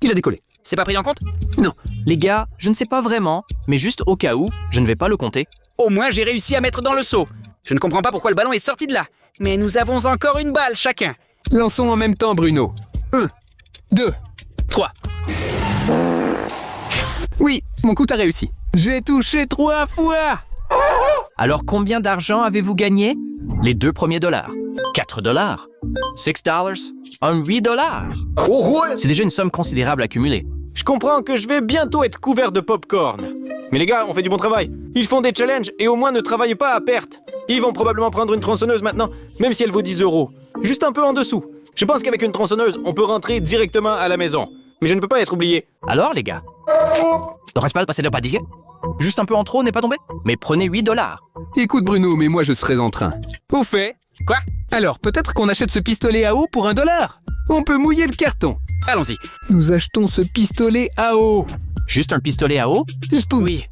Il a décollé. C'est pas pris en compte? Non. Les gars, je ne sais pas vraiment, mais juste au cas où, je ne vais pas le compter. Au moins, j'ai réussi à mettre dans le seau. Je ne comprends pas pourquoi le ballon est sorti de là. Mais nous avons encore une balle chacun. Lançons en même temps, Bruno. 1, 2, 3. Oui, mon coup a réussi. J'ai touché 3 fois. Alors combien d'argent avez-vous gagné? Les 2 premiers dollars. 4 dollars. 6 dollars. Un 8 dollars. C'est déjà une somme considérable accumulée. Je comprends que je vais bientôt être couvert de popcorn. Mais les gars, on fait du bon travail. Ils font des challenges et au moins ne travaillent pas à perte. Ils vont probablement prendre une tronçonneuse maintenant, même si elle vaut 10 €. Juste un peu en dessous. Je pense qu'avec une tronçonneuse, on peut rentrer directement à la maison. Mais je ne peux pas être oublié. Alors les gars, ne reste pas de passer de pas dire. Juste un peu en trop n'est pas tombé? Mais prenez 8 dollars. Écoute Bruno, mais moi je serais en train. Au fait. Quoi? Alors peut-être qu'on achète ce pistolet à eau pour $1. On peut mouiller le carton. Allons-y. Nous achetons ce pistolet à eau. Juste un pistolet à eau? Spoon. Oui.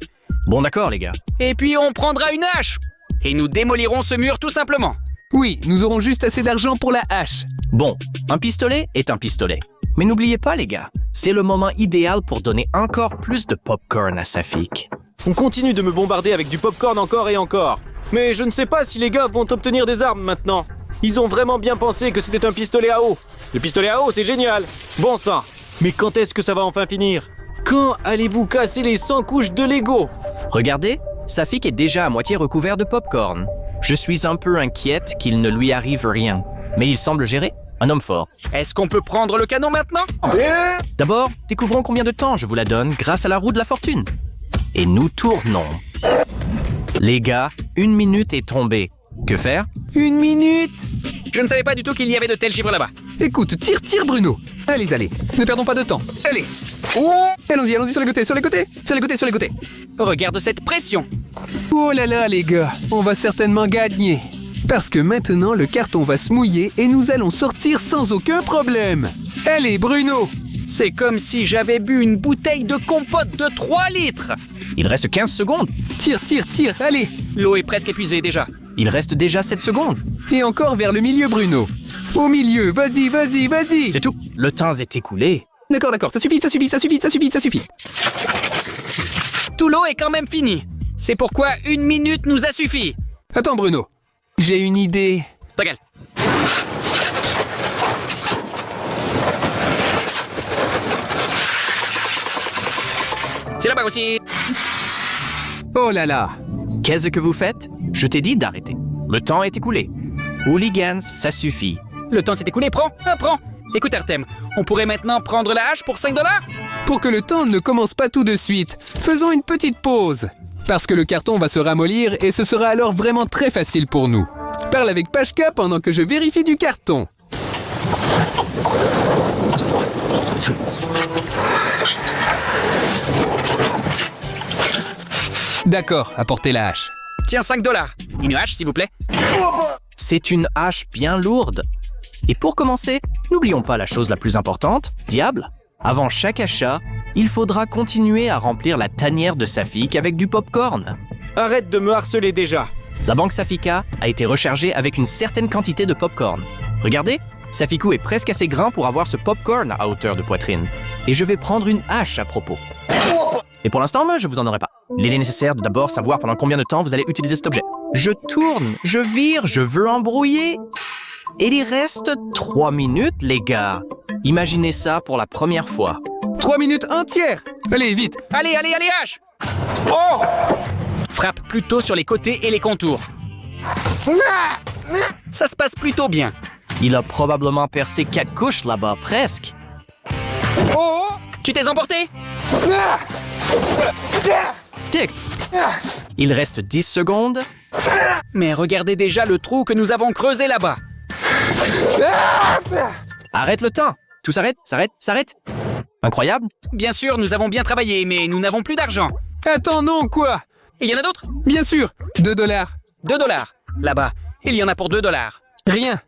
Bon d'accord les gars. Et puis on prendra une hache. Et nous démolirons ce mur tout simplement. Oui, nous aurons juste assez d'argent pour la hache. Bon, un pistolet est un pistolet. Mais n'oubliez pas les gars, c'est le moment idéal pour donner encore plus de popcorn à Safik. On continue de me bombarder avec du popcorn encore et encore. Mais je ne sais pas si les gars vont obtenir des armes maintenant. Ils ont vraiment bien pensé que c'était un pistolet à eau. Le pistolet à eau, c'est génial. Bon sang. Mais quand est-ce que ça va enfin finir? Quand allez-vous casser les 100 couches de Lego? Regardez, Safik est déjà à moitié recouvert de popcorn. Je suis un peu inquiète qu'il ne lui arrive rien. Mais il semble gérer. Un homme fort. Est-ce qu'on peut prendre le canon maintenant? D'abord, découvrons combien de temps je vous la donne grâce à la roue de la fortune. Et nous tournons. Les gars, 1 minute est tombée. Que faire? 1 minute. Je ne savais pas du tout qu'il y avait de tels chiffres là-bas. Écoute, tire Bruno. Allez. Ne perdons pas de temps. Allez. Allons-y sur les côtés, sur les côtés. Regarde cette pression. Oh là là les gars, on va certainement gagner. Parce que maintenant le carton va se mouiller et nous allons sortir sans aucun problème. Allez Bruno. C'est comme si j'avais bu une bouteille de compote de 3 litres. Il reste 15 secondes. Tire, allez. L'eau est presque épuisée déjà. Il reste déjà 7 secondes. Et encore vers le milieu Bruno. Au milieu, vas-y. C'est tout. Le temps est écoulé. D'accord, ça suffit. Tout l'eau est quand même fini. C'est pourquoi 1 minute nous a suffi. Attends Bruno, j'ai une idée. Ta gueule. C'est là-bas aussi. Oh là là. Qu'est-ce que vous faites? Je t'ai dit d'arrêter. Le temps est écoulé. Hooligans, ça suffit. Le temps s'est écoulé, prends. Écoute Artem, on pourrait maintenant prendre la hache pour 5 $? Pour que le temps ne commence pas tout de suite, faisons une petite pause. Parce que le carton va se ramollir et ce sera alors vraiment très facile pour nous. Parle avec Pashka pendant que je vérifie du carton. D'accord, apportez la hache. Tiens, 5 $. Une hache, s'il vous plaît. C'est une hache bien lourde. Et pour commencer, n'oublions pas la chose la plus importante, diable. Avant chaque achat, il faudra continuer à remplir la tanière de Safik avec du popcorn. Arrête de me harceler déjà. La banque Safika a été rechargée avec une certaine quantité de popcorn. Regardez, Safiku est presque assez grand pour avoir ce popcorn à hauteur de poitrine. Et je vais prendre une hache à propos. Et pour l'instant, moi, je vous en aurai pas. Il est nécessaire de d'abord savoir pendant combien de temps vous allez utiliser cet objet. Je tourne, je vire, je veux embrouiller. Et il reste 3 minutes, les gars. Imaginez ça pour la première fois. 3 minutes entières. Allez, vite. Allez, hache. Oh! Frappe plutôt sur les côtés et les contours. Ça se passe plutôt bien. Il a probablement percé 4 couches là-bas, presque. Oh! Tu t'es emporté? Tix, il reste 10 secondes. Mais regardez déjà le trou que nous avons creusé là-bas. Arrête le temps. Tout s'arrête. Incroyable. Bien sûr, nous avons bien travaillé, mais nous n'avons plus d'argent. Attends, non, quoi? Il y en a d'autres? Bien sûr, 2 $. 2 $. Là-bas, il y en a pour 2 $. Rien.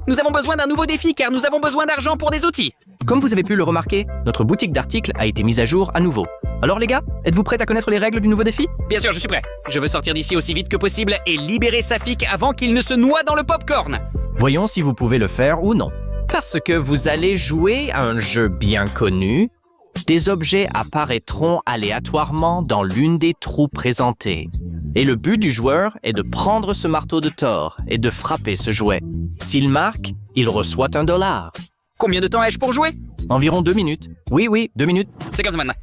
Nous avons besoin d'un nouveau défi car nous avons besoin d'argent pour des outils. Comme vous avez pu le remarquer, notre boutique d'articles a été mise à jour à nouveau. Alors les gars, êtes-vous prêts à connaître les règles du nouveau défi? Bien sûr, je suis prêt. Je veux sortir d'ici aussi vite que possible et libérer Safik avant qu'il ne se noie dans le popcorn. Voyons si vous pouvez le faire ou non. Parce que vous allez jouer à un jeu bien connu. Des objets apparaîtront aléatoirement dans l'une des trous présentés. Et le but du joueur est de prendre ce marteau de Thor et de frapper ce jouet. S'il marque, il reçoit $1. Combien de temps ai-je pour jouer? Environ 2 minutes. Oui, 2 minutes. C'est comme ça maintenant.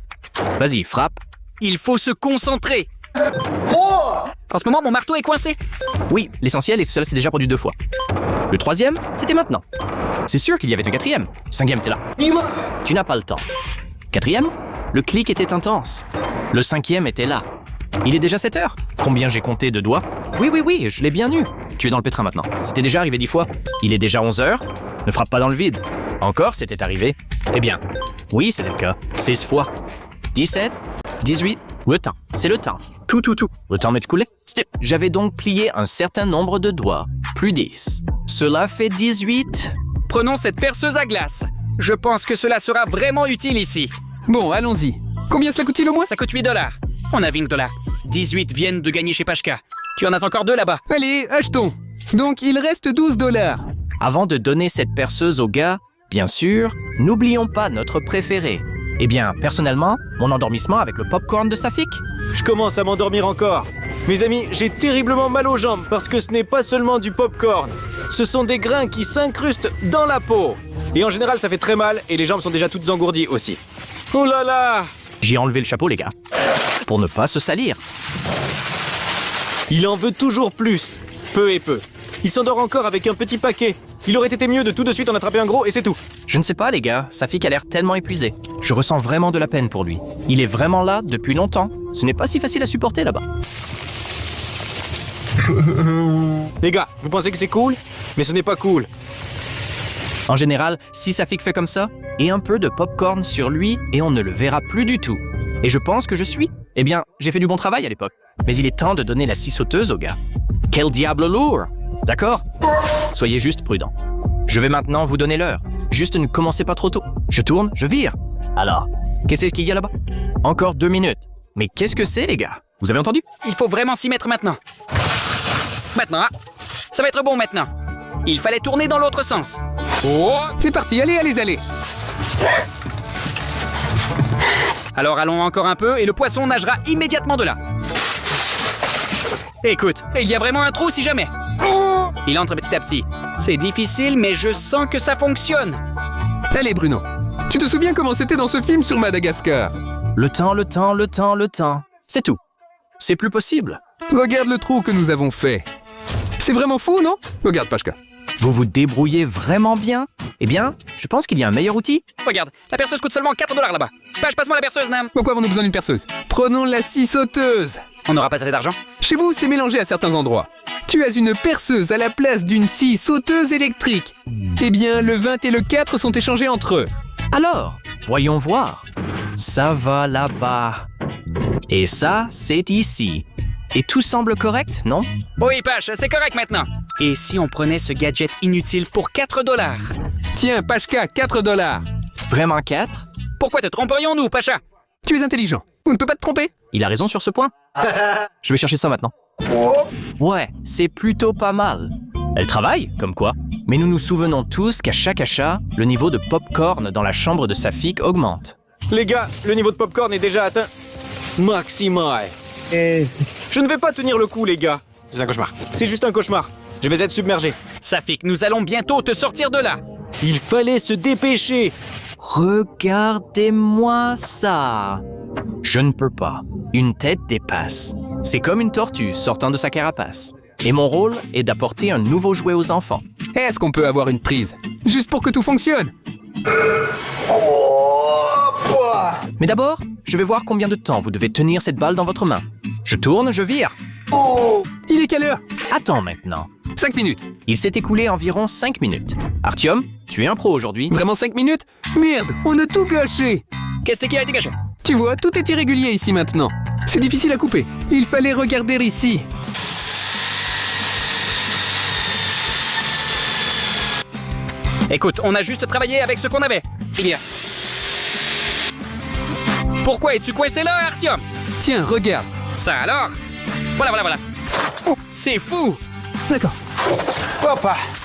Vas-y, frappe. Il faut se concentrer. En ce moment, mon marteau est coincé. Oui, l'essentiel et cela s'est déjà produit 2 fois. Le 3e, c'était maintenant. C'est sûr qu'il y avait un 4e. Le 5e était là. Tu n'as pas le temps. 4e, le clic était intense. Le 5e était là. Il est déjà 7 heures. Combien j'ai compté de doigts? Oui, je l'ai bien eu. Tu es dans le pétrin maintenant. C'était déjà arrivé 10 fois. Il est déjà 11 heures. Ne frappe pas dans le vide. Encore, c'était arrivé. Eh bien, oui, c'est le cas. 16 fois. 17, 18. Le temps, c'est le temps. Tout. Le temps m'est écoulé. J'avais donc plié un certain nombre de doigts. Plus 10. Cela fait 18. Prenons cette perceuse à glace. Je pense que cela sera vraiment utile ici. Bon, allons-y. Combien cela coûte-t-il au mois? Ça coûte $8. On a $20. 18 viennent de gagner chez Pashka. Tu en as encore 2 là-bas. Allez, achetons. Donc, il reste $12. Avant de donner cette perceuse au gars, bien sûr, n'oublions pas notre préféré. Eh bien, personnellement, mon endormissement avec le popcorn de Safik. Je commence à m'endormir encore. Mes amis, j'ai terriblement mal aux jambes parce que ce n'est pas seulement du popcorn. Ce sont des grains qui s'incrustent dans la peau. Et en général, ça fait très mal et les jambes sont déjà toutes engourdies aussi. Oh là là! J'ai enlevé le chapeau, les gars, pour ne pas se salir. Il en veut toujours plus. Peu et peu. Il s'endort encore avec un petit paquet. Il aurait été mieux de tout de suite en attraper un gros et c'est tout. Je ne sais pas, les gars, Safik a l'air tellement épuisé. Je ressens vraiment de la peine pour lui. Il est vraiment là depuis longtemps. Ce n'est pas si facile à supporter là-bas. Les gars, vous pensez que c'est cool? Mais ce n'est pas cool. En général, si Safik fait comme ça, et un peu de popcorn sur lui, et on ne le verra plus du tout. Et je pense que je suis. Eh bien, j'ai fait du bon travail à l'époque. Mais il est temps de donner la scie sauteuse au gars. Quel diable lourd! D'accord? Soyez juste prudents. Je vais maintenant vous donner l'heure. Juste ne commencez pas trop tôt. Je tourne, je vire. Alors, qu'est-ce qu'il y a là-bas? Encore 2 minutes. Mais qu'est-ce que c'est, les gars? Vous avez entendu? Il faut vraiment s'y mettre maintenant. Maintenant, ah, ça va être bon maintenant. Il fallait tourner dans l'autre sens. Oh, c'est parti, allez. Alors allons encore un peu et le poisson nagera immédiatement de là. Écoute, il y a vraiment un trou si jamais. Il entre petit à petit. C'est difficile, mais je sens que ça fonctionne. Allez, Bruno. Tu te souviens comment c'était dans ce film sur Madagascar? Le temps. C'est tout. C'est plus possible. Regarde le trou que nous avons fait. C'est vraiment fou, non? Regarde, Pashka. Vous vous débrouillez vraiment bien? Eh bien, je pense qu'il y a un meilleur outil. Regarde, la perceuse coûte seulement $4 là-bas. Passe-moi la perceuse, Nam. Pourquoi avons-nous besoin d'une perceuse? Prenons la scie sauteuse. On n'aura pas assez d'argent. Chez vous, c'est mélangé à certains endroits. Tu as une perceuse à la place d'une scie sauteuse électrique. Eh bien, le 20 et le 4 sont échangés entre eux. Alors, voyons voir. Ça va là-bas. Et ça, c'est ici. Et tout semble correct, non? Oui, Pache, c'est correct maintenant. Et si on prenait ce gadget inutile pour $4? Tiens, Pashka, $4. Vraiment 4? Pourquoi te tromperions-nous, Pacha? Tu es intelligent. On ne peut pas te tromper. Il a raison sur ce point. Je vais chercher ça maintenant. Ouais, c'est plutôt pas mal. Elle travaille, comme quoi. Mais nous nous souvenons tous qu'à chaque achat, le niveau de popcorn dans la chambre de Safik augmente. Les gars, le niveau de popcorn est déjà atteint. Maximal. Je ne vais pas tenir le coup, les gars. C'est un cauchemar. C'est juste un cauchemar. Je vais être submergé. Safik, nous allons bientôt te sortir de là. Il fallait se dépêcher. Regardez-moi ça. Je ne peux pas. Une tête dépasse. C'est comme une tortue sortant de sa carapace. Et mon rôle est d'apporter un nouveau jouet aux enfants. Est-ce qu'on peut avoir une prise? Juste pour que tout fonctionne. Mais d'abord, je vais voir combien de temps vous devez tenir cette balle dans votre main. Je tourne, je vire. Il est quelle heure? Attends maintenant. 5 minutes. Il s'est écoulé environ 5 minutes. Artyom, tu es un pro aujourd'hui. Vraiment 5 minutes? Merde, on a tout gâché. Qu'est-ce qui a été gâché? Tu vois, tout est irrégulier ici maintenant. C'est difficile à couper. Il fallait regarder ici. Écoute, on a juste travaillé avec ce qu'on avait. Il y a... Pourquoi es-tu coincé là, Artyom? Tiens, regarde. Ça alors? Voilà. C'est fou! D'accord.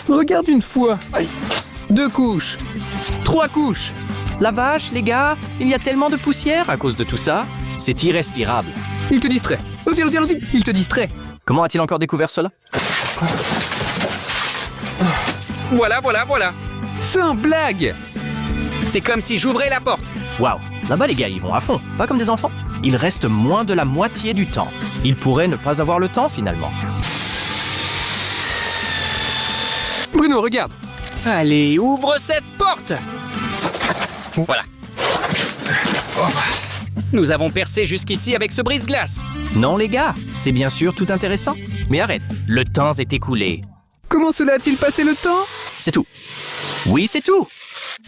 Regarde une fois. 2 couches. 3 couches. La vache, les gars, il y a tellement de poussière à cause de tout ça. C'est irrespirable. Il te distrait. Allons-y. Il te distrait. Comment a-t-il encore découvert cela? Voilà. Sans blague! C'est comme si j'ouvrais la porte. Waouh, là-bas les gars, ils vont à fond, pas comme des enfants. Il reste moins de la moitié du temps. Ils pourraient ne pas avoir le temps finalement. Bruno, regarde! Allez, ouvre cette porte. Voilà. Nous avons percé jusqu'ici avec ce brise-glace. Non les gars, c'est bien sûr tout intéressant. Mais arrête, le temps s'est écoulé. Comment cela a-t-il passé le temps? C'est tout. Oui, c'est tout.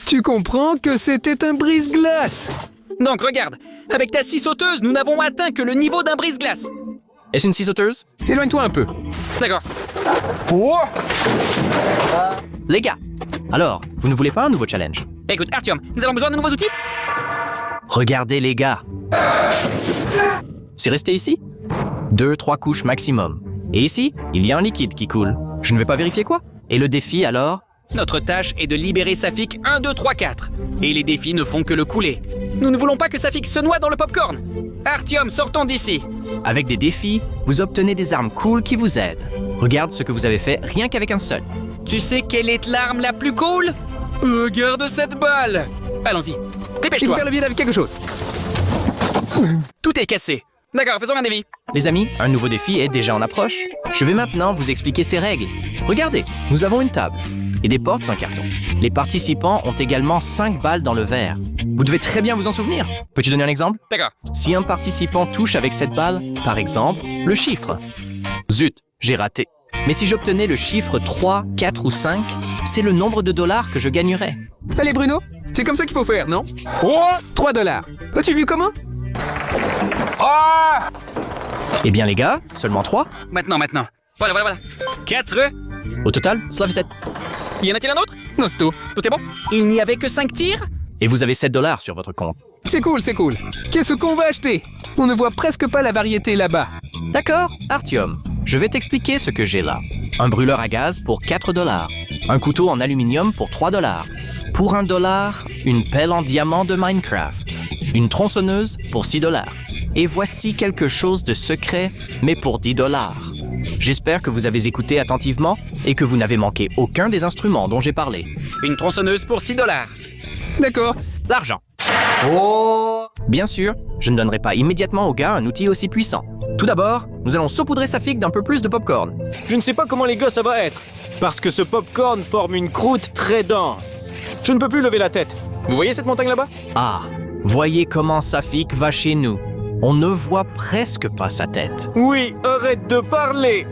Tu comprends que c'était un brise-glace! Donc regarde, avec ta scie sauteuse, nous n'avons atteint que le niveau d'un brise-glace. Est-ce une scie sauteuse? Éloigne-toi un peu. D'accord. Les gars, alors, vous ne voulez pas un nouveau challenge? Écoute, Artyom, nous avons besoin de nouveaux outils. Regardez les gars. C'est resté ici? 2-3 couches maximum. Et ici, il y a un liquide qui coule. Je ne vais pas vérifier quoi? Et le défi alors? Notre tâche est de libérer Safik 1, 2, 3, 4. Et les défis ne font que le couler. Nous ne voulons pas que Safik se noie dans le popcorn. Artyom, sortons d'ici. Avec des défis, vous obtenez des armes cool qui vous aident. Regarde ce que vous avez fait rien qu'avec un seul. Tu sais quelle est l'arme la plus cool? Regarde cette balle. Allons-y, Il faut dépêche-toi. faire le vide avec quelque chose. Tout est cassé. D'accord, faisons un défi. Les amis, un nouveau défi est déjà en approche. Je vais maintenant vous expliquer ses règles. Regardez, nous avons une table et des portes en carton. Les participants ont également 5 balles dans le verre. Vous devez très bien vous en souvenir. Peux-tu donner un exemple? D'accord. Si un participant touche avec cette balle, par exemple, le chiffre. Zut, j'ai raté. Mais si j'obtenais le chiffre 3, 4 ou 5, c'est le nombre de dollars que je gagnerais. Allez Bruno, c'est comme ça qu'il faut faire, non? 3 $. As-tu vu comment? Eh bien les gars, seulement 3. Maintenant. Voilà. 4. Au total, cela fait 7. Y en a-t-il un autre? Non, c'est tout. Tout est bon? Il n'y avait que 5 tirs? Et vous avez 7 dollars sur votre compte. C'est cool. Qu'est-ce qu'on va acheter? On ne voit presque pas la variété là-bas. D'accord, Artyom, je vais t'expliquer ce que j'ai là. Un brûleur à gaz pour 4 dollars. Un couteau en aluminium pour 3 dollars. Pour 1 dollar, une pelle en diamant de Minecraft. Une tronçonneuse pour 6 dollars. Et voici quelque chose de secret, mais pour 10 dollars. J'espère que vous avez écouté attentivement et que vous n'avez manqué aucun des instruments dont j'ai parlé. Une tronçonneuse pour 6 $. D'accord. L'argent. Bien sûr, je ne donnerai pas immédiatement au gars un outil aussi puissant. Tout d'abord, nous allons saupoudrer Safik d'un peu plus de popcorn. Je ne sais pas comment les gars ça va être, parce que ce popcorn forme une croûte très dense. Je ne peux plus lever la tête. Vous voyez cette montagne là-bas? Ah, voyez comment Safik va chez nous. On ne voit presque pas sa tête. Oui, arrête de parler.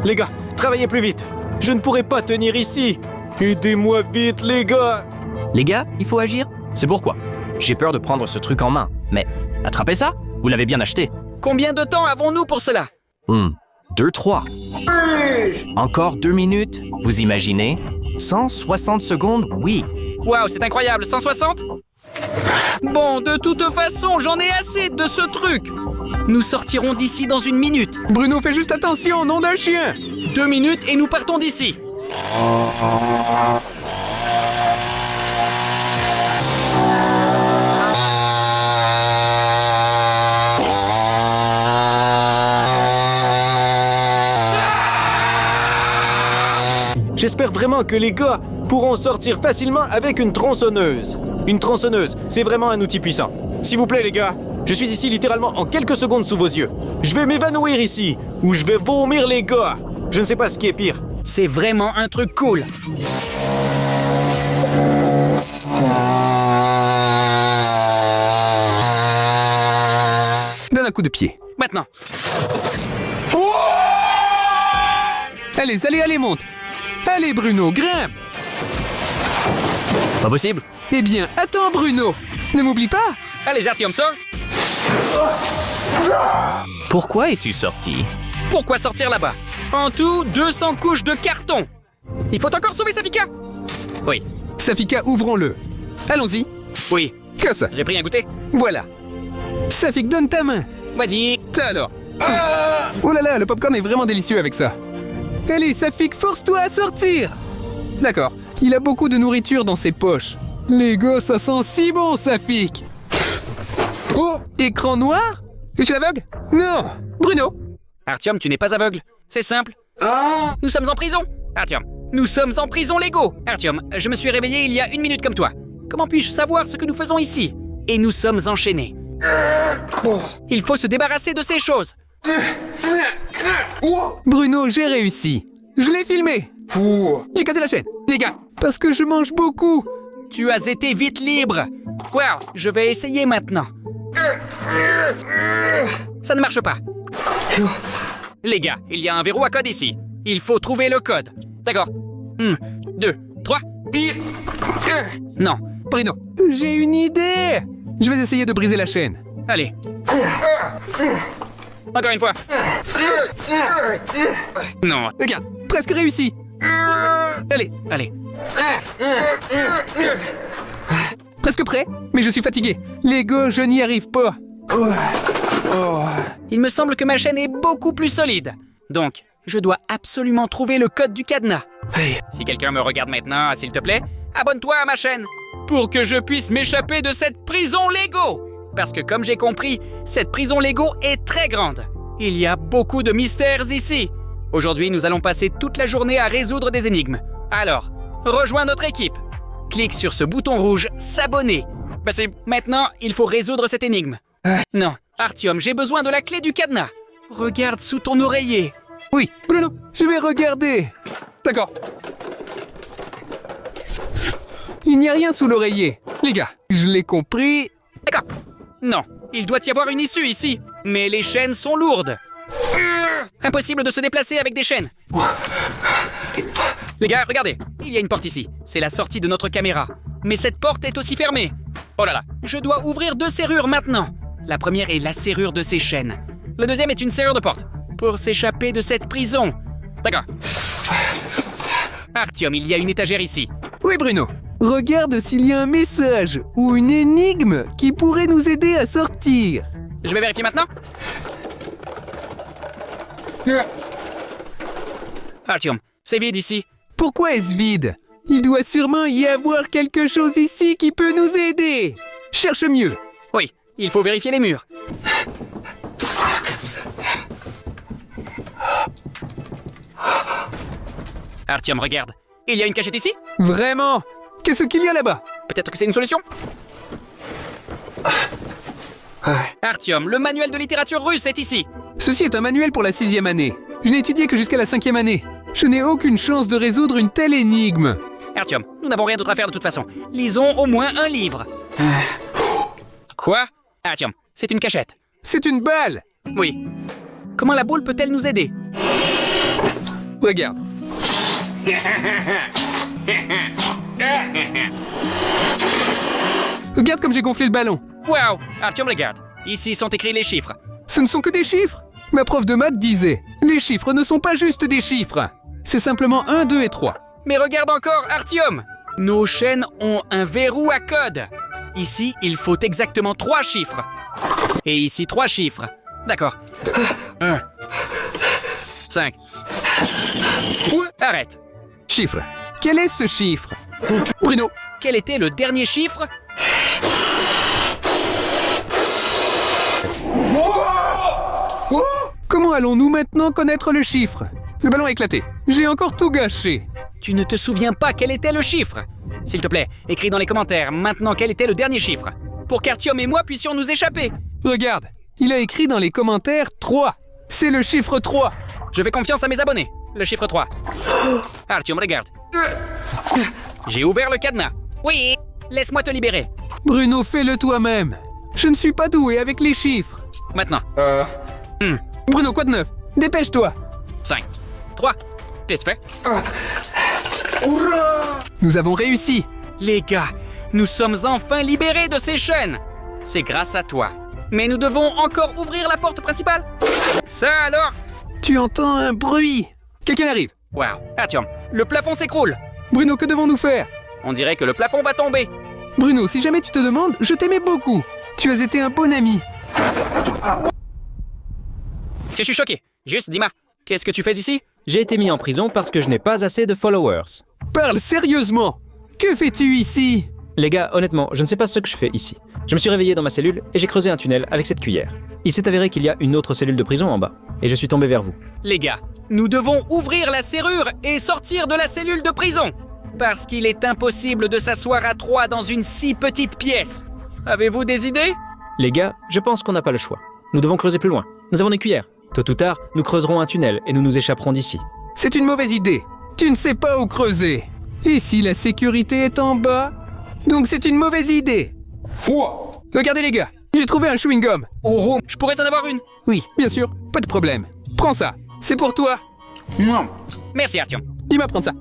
Les gars, travaillez plus vite. Je ne pourrai pas tenir ici. Aidez-moi vite, les gars. Les gars, il faut agir. C'est pourquoi. J'ai peur de prendre ce truc en main. Mais attrapez ça, vous l'avez bien acheté. Combien de temps avons-nous pour cela? 2, 3. Encore 2 minutes, vous imaginez? 160 secondes, oui. Waouh, c'est incroyable, 160? Bon, de toute façon, j'en ai assez de ce truc. Nous sortirons d'ici dans 1 minute. Bruno, fais juste attention, nom d'un chien! 2 minutes et nous partons d'ici. J'espère vraiment que les gars pourront sortir facilement avec une tronçonneuse. Une tronçonneuse, c'est vraiment un outil puissant. S'il vous plaît, les gars, je suis ici littéralement en quelques secondes sous vos yeux. Je vais m'évanouir ici, ou je vais vomir, les gars. Je ne sais pas ce qui est pire. C'est vraiment un truc cool. Donne un coup de pied. Maintenant. Allez, monte! Allez, Bruno, grimpe! Pas possible. Eh bien, attends, Bruno! Ne m'oublie pas! Allez, Artyom, sors. Pourquoi es-tu sorti? Pourquoi sortir là-bas? En tout, 200 couches de carton. Il faut encore sauver Safika? Oui, Safika, ouvrons-le. Allons-y. oui. Que ça? J'ai pris un goûter. Voilà. Safik, donne ta main. Vas-y. Ça alors. Oh là là, le popcorn est vraiment délicieux avec ça. Allez, Safik, force-toi à sortir. D'accord. Il a beaucoup de nourriture dans ses poches. Les gars, ça sent si bon, Safik. Oh, écran noir? Je suis aveugle? Non. Bruno? Artyom, tu n'es pas aveugle. C'est simple. Nous sommes en prison. Artyom, Nous sommes en prison Lego. Artyom, je me suis réveillé il y a 1 minute comme toi. Comment puis-je savoir ce que nous faisons ici? Et nous sommes enchaînés. Il faut se débarrasser de ces choses. Bruno, j'ai réussi. Je l'ai filmé. J'ai cassé la chaîne, les gars, parce que je mange beaucoup. Tu as été vite libre. Wow, je vais essayer maintenant. Ça ne marche pas. Les gars, il y a un verrou à code ici. Il faut trouver le code. D'accord. 1, 2, 3. Non. Bruno, j'ai une idée. Je vais essayer de briser la chaîne. Allez. Encore une fois. Non. Regarde, presque réussi. Allez, Allez. presque prêt, mais je suis fatigué. Lego, je n'y arrive pas. Il me semble que ma chaîne est beaucoup plus solide. Donc, je dois absolument trouver le code du cadenas. Si quelqu'un me regarde maintenant, s'il te plaît, abonne-toi à ma chaîne pour que je puisse m'échapper de cette prison Lego. Parce que comme j'ai compris, cette prison Lego est très grande. Il y a beaucoup de mystères ici. Aujourd'hui, nous allons passer toute la journée à résoudre des énigmes. Alors, rejoins notre équipe. Clique sur ce bouton rouge « S'abonner ». Maintenant, il faut résoudre cette énigme. Non, Artyom, j'ai besoin de la clé du cadenas. Regarde sous ton oreiller. Oui, Bruno, je vais regarder. D'accord. Il n'y a rien sous l'oreiller. Les gars, je l'ai compris. D'accord. Non, il doit y avoir une issue ici. Mais les chaînes sont lourdes. Impossible de se déplacer avec des chaînes. Les gars, regardez. Il y a une porte ici. C'est la sortie de notre caméra. Mais cette porte est aussi fermée. Oh là là, je dois ouvrir 2 serrures maintenant. La première est la serrure de ces chaînes. La deuxième est une serrure de porte. Pour s'échapper de cette prison. D'accord. Artyom, il y a une étagère ici. Oui, Bruno. Regarde s'il y a un message ou une énigme qui pourrait nous aider à sortir. Je vais vérifier maintenant. Artyom, c'est vide ici. Pourquoi est-ce vide? Il doit sûrement y avoir quelque chose ici qui peut nous aider. Cherche mieux. Oui, il faut vérifier les murs. Artyom, regarde. Il y a une cachette ici? Vraiment? Qu'est-ce qu'il y a là-bas? Peut-être que c'est une solution? Artyom, le manuel de littérature russe est ici. Ceci est un manuel pour la 6e année. Je n'ai étudié que jusqu'à la 5e année. Je n'ai aucune chance de résoudre une telle énigme. Artyom, nous n'avons rien d'autre à faire de toute façon. Lisons au moins un livre. Quoi? Artyom, c'est une cachette. C'est une balle. Oui. Comment la boule peut-elle nous aider? Regarde. Regarde comme j'ai gonflé le ballon. Waouh! Artyom, regarde. Ici sont écrits les chiffres. Ce ne sont que des chiffres. Ma prof de maths disait, les chiffres ne sont pas juste des chiffres. C'est simplement 1, 2 et 3. Mais regarde encore, Artyom! Nos chaînes ont un verrou à code. Ici, il faut exactement 3 chiffres. Et ici, 3 chiffres. D'accord. 1. 5. Arrête. Chiffre. Quel est ce chiffre? Bruno. Quel était le dernier chiffre? Comment allons-nous maintenant connaître le chiffre? Le ballon a éclaté. J'ai encore tout gâché. Tu ne te souviens pas quel était le chiffre? S'il te plaît, écris dans les commentaires maintenant quel était le dernier chiffre. Pour qu'Artyom et moi puissions nous échapper. Regarde, il a écrit dans les commentaires 3. C'est le chiffre 3. Je fais confiance à mes abonnés. Le chiffre 3. Artyom, regarde. J'ai ouvert le cadenas. Oui, laisse-moi te libérer. Bruno, fais-le toi-même. Je ne suis pas doué avec les chiffres. Maintenant. Bruno, quoi de neuf? Dépêche-toi. 5. 3. Qu'est-ce que tu fais? Nous avons réussi. Les gars, nous sommes enfin libérés de ces chaînes. C'est grâce à toi. Mais nous devons encore ouvrir la porte principale. Ça alors? Tu entends un bruit. Quelqu'un arrive. Waouh, Artyom, le plafond s'écroule. Bruno, que devons-nous faire? On dirait que le plafond va tomber. Bruno, si jamais tu te demandes, je t'aimais beaucoup. Tu as été un bon ami. Je suis choqué. Juste, dis-moi, qu'est-ce que tu fais ici? J'ai été mis en prison parce que je n'ai pas assez de followers. Parle sérieusement. Que fais-tu ici? Les gars, honnêtement, je ne sais pas ce que je fais ici. Je me suis réveillé dans ma cellule et j'ai creusé un tunnel avec cette cuillère. Il s'est avéré qu'il y a une autre cellule de prison en bas, et je suis tombé vers vous. Les gars, nous devons ouvrir la serrure et sortir de la cellule de prison. Parce qu'il est impossible de s'asseoir à 3 dans une si petite pièce. Avez-vous des idées? Les gars, je pense qu'on n'a pas le choix. Nous devons creuser plus loin. Nous avons des cuillères. Tôt ou tard, nous creuserons un tunnel et nous nous échapperons d'ici. C'est une mauvaise idée. Tu ne sais pas où creuser. Et si la sécurité est en bas? Donc c'est une mauvaise idée. Regardez les gars, j'ai trouvé un chewing-gum. Oh, je pourrais en avoir une. Oui, bien sûr, pas de problème. Prends ça, c'est pour toi. Merci Artyom. Dis-moi prendre ça.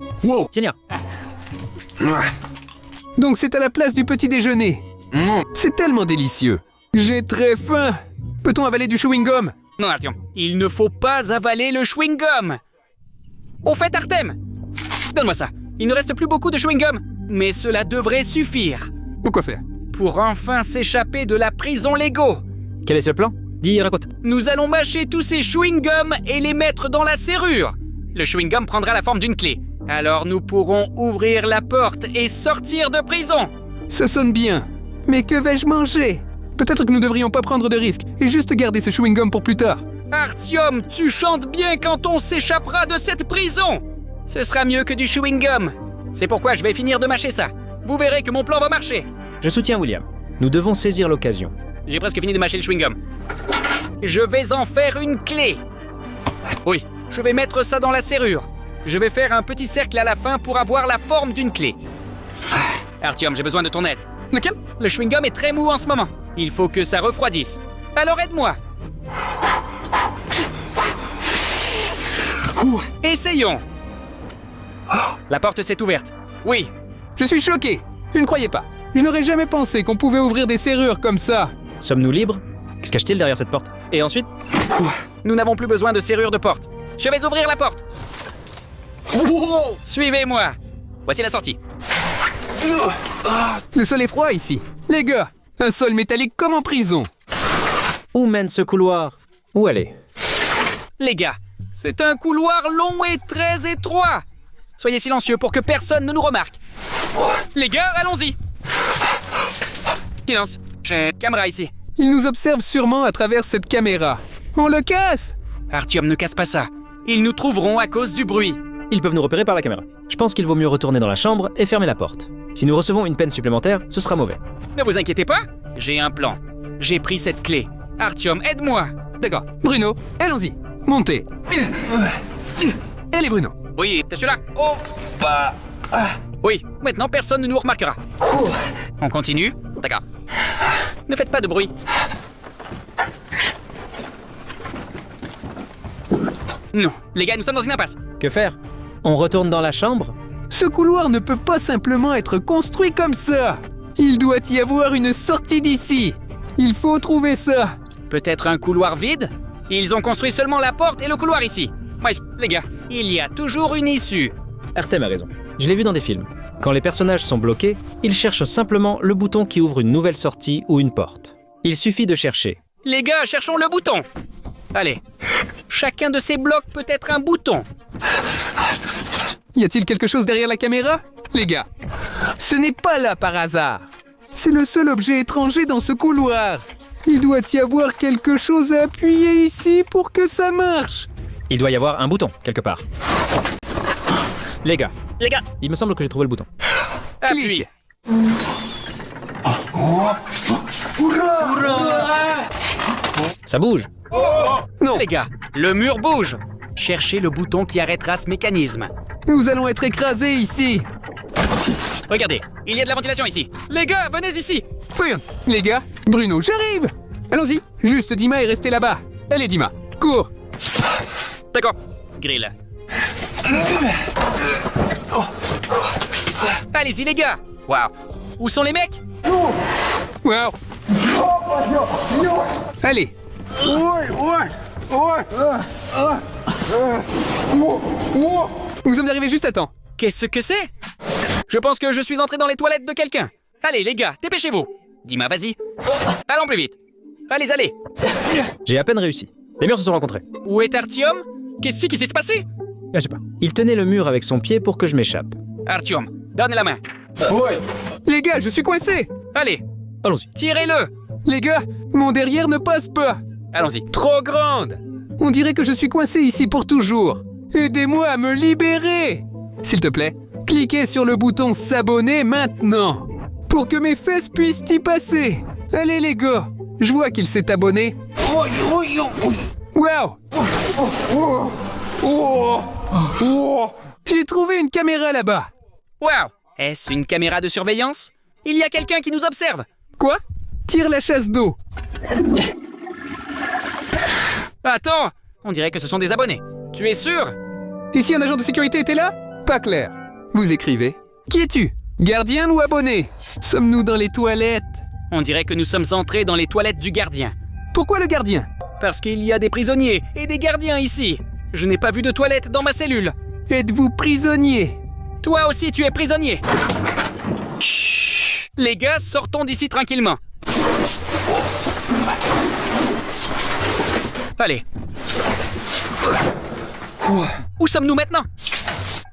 Tiens, Donc c'est à la place du petit déjeuner. C'est tellement délicieux. J'ai très faim. Peut-on avaler du chewing-gum? Non Artyom, il ne faut pas avaler le chewing-gum. Au fait Artem, donne-moi ça. Il ne reste plus beaucoup de chewing-gum, mais cela devrait suffire. Pourquoi faire? Pour enfin s'échapper de la prison Lego. quel est ce plan? Dis, raconte. Nous allons mâcher tous ces chewing-gums et les mettre dans la serrure. Le chewing-gum prendra la forme d'une clé. Alors nous pourrons ouvrir la porte et sortir de prison. Ça sonne bien. Mais que vais-je manger? Peut-être que nous devrions pas prendre de risques et juste garder ce chewing-gum pour plus tard. Artyom, tu chantes bien quand on s'échappera de cette prison. Ce sera mieux que du chewing-gum. C'est pourquoi je vais finir de mâcher ça. Vous verrez que mon plan va marcher. Je soutiens William. Nous devons saisir l'occasion. J'ai presque fini de mâcher le chewing-gum. Je vais en faire une clé. Oui, je vais mettre ça dans la serrure. Je vais faire un petit cercle à la fin pour avoir la forme d'une clé. Artyom, j'ai besoin de ton aide. Lequel? Le chewing-gum est très mou en ce moment. Il faut que ça refroidisse. Alors aide-moi. Essayons. La porte s'est ouverte. Oui. Je suis choqué. Je ne croyais pas. Je n'aurais jamais pensé qu'on pouvait ouvrir des serrures comme ça. Sommes-nous libres? Que se cache-t-il derrière cette porte? Et ensuite? Nous n'avons plus besoin de serrure de porte. Je vais ouvrir la porte. Suivez-moi. Voici la sortie. Le sol est froid ici. Les gars, un sol métallique comme en prison. Où mène ce couloir? Où aller? Les gars, c'est un couloir long et très étroit. Soyez silencieux pour que personne ne nous remarque. Les gars, allons-y. Silence. J'ai une caméra ici. Ils nous observent sûrement à travers cette caméra. On le casse! Artyom, ne casse pas ça. Ils nous trouveront à cause du bruit. Ils peuvent nous repérer par la caméra. Je pense qu'il vaut mieux retourner dans la chambre et fermer la porte. Si nous recevons une peine supplémentaire, ce sera mauvais. Ne vous inquiétez pas, j'ai un plan. J'ai pris cette clé. Artyom, aide-moi. D'accord. Bruno, allons-y. Montez. Allez, Bruno. Oui, c'est celui-là. Oui, maintenant personne ne nous remarquera. On continue? D'accord. Ne faites pas de bruit. Non, les gars, nous sommes dans une impasse. Que faire? On retourne dans la chambre? Ce couloir ne peut pas simplement être construit comme ça. Il doit y avoir une sortie d'ici. Il faut trouver ça. Peut-être un couloir vide? Ils ont construit seulement la porte et le couloir ici. Ouais, les gars, il y a toujours une issue. Artem a raison. Je l'ai vu dans des films. Quand les personnages sont bloqués, ils cherchent simplement le bouton qui ouvre une nouvelle sortie ou une porte. Il suffit de chercher. Les gars, cherchons le bouton. Allez, chacun de ces blocs peut être un bouton. Y a-t-il quelque chose derrière la caméra? Les gars, ce n'est pas là par hasard. C'est le seul objet étranger dans ce couloir. Il doit y avoir quelque chose à appuyer ici pour que ça marche. Il doit y avoir un bouton, quelque part. Les gars, il me semble que j'ai trouvé le bouton. Appuie. Clique. Ça bouge. Non, Les gars, le mur bouge. Cherchez le bouton qui arrêtera ce mécanisme. nous allons être écrasés ici. Regardez, il y a de la ventilation ici. Les gars, venez ici. Voyons, les gars, Bruno, j'arrive. Allons-y, juste Dima est resté là-bas. Allez Dima, cours. D'accord. Grill. Allez-y les gars. Waouh. Où sont les mecs? Wow. Allez. Nous sommes arrivés juste à temps. Qu'est-ce que c'est? Je pense que je suis entré dans les toilettes de quelqu'un. Allez les gars, dépêchez-vous. Dima, vas-y. Allons plus vite. Allez. J'ai à peine réussi. Les murs se sont rencontrés. Où est Artyom? Qu'est-ce qui s'est passé? Je sais pas. Il tenait le mur avec son pied pour que je m'échappe. Artyom, donne la main. Les gars, je suis coincé. Allez, Allons-y. Tirez-le. Les gars, mon derrière ne passe pas. Allons-y. Trop grande. On dirait que je suis coincé ici pour toujours. Aidez-moi à me libérer. S'il te plaît, cliquez sur le bouton s'abonner maintenant pour que mes fesses puissent y passer. Allez les gars, je vois qu'il s'est abonné. Wow. J'ai trouvé une caméra là-bas. Waouh. Est-ce une caméra de surveillance? Il y a quelqu'un qui nous observe. Quoi? Tire la chasse d'eau. Attends, on dirait que ce sont des abonnés. Tu es sûr? Et si un agent de sécurité était là? Pas clair. Vous écrivez. Qui es-tu? Gardien ou abonné? Sommes-nous dans les toilettes? On dirait que nous sommes entrés dans les toilettes du gardien. Pourquoi le gardien? Parce qu'il y a des prisonniers et des gardiens ici. Je n'ai pas vu de toilette dans ma cellule. Êtes-vous prisonnier? Toi aussi, tu es prisonnier. Chut. Les gars, sortons d'ici tranquillement. Allez. Où sommes-nous maintenant?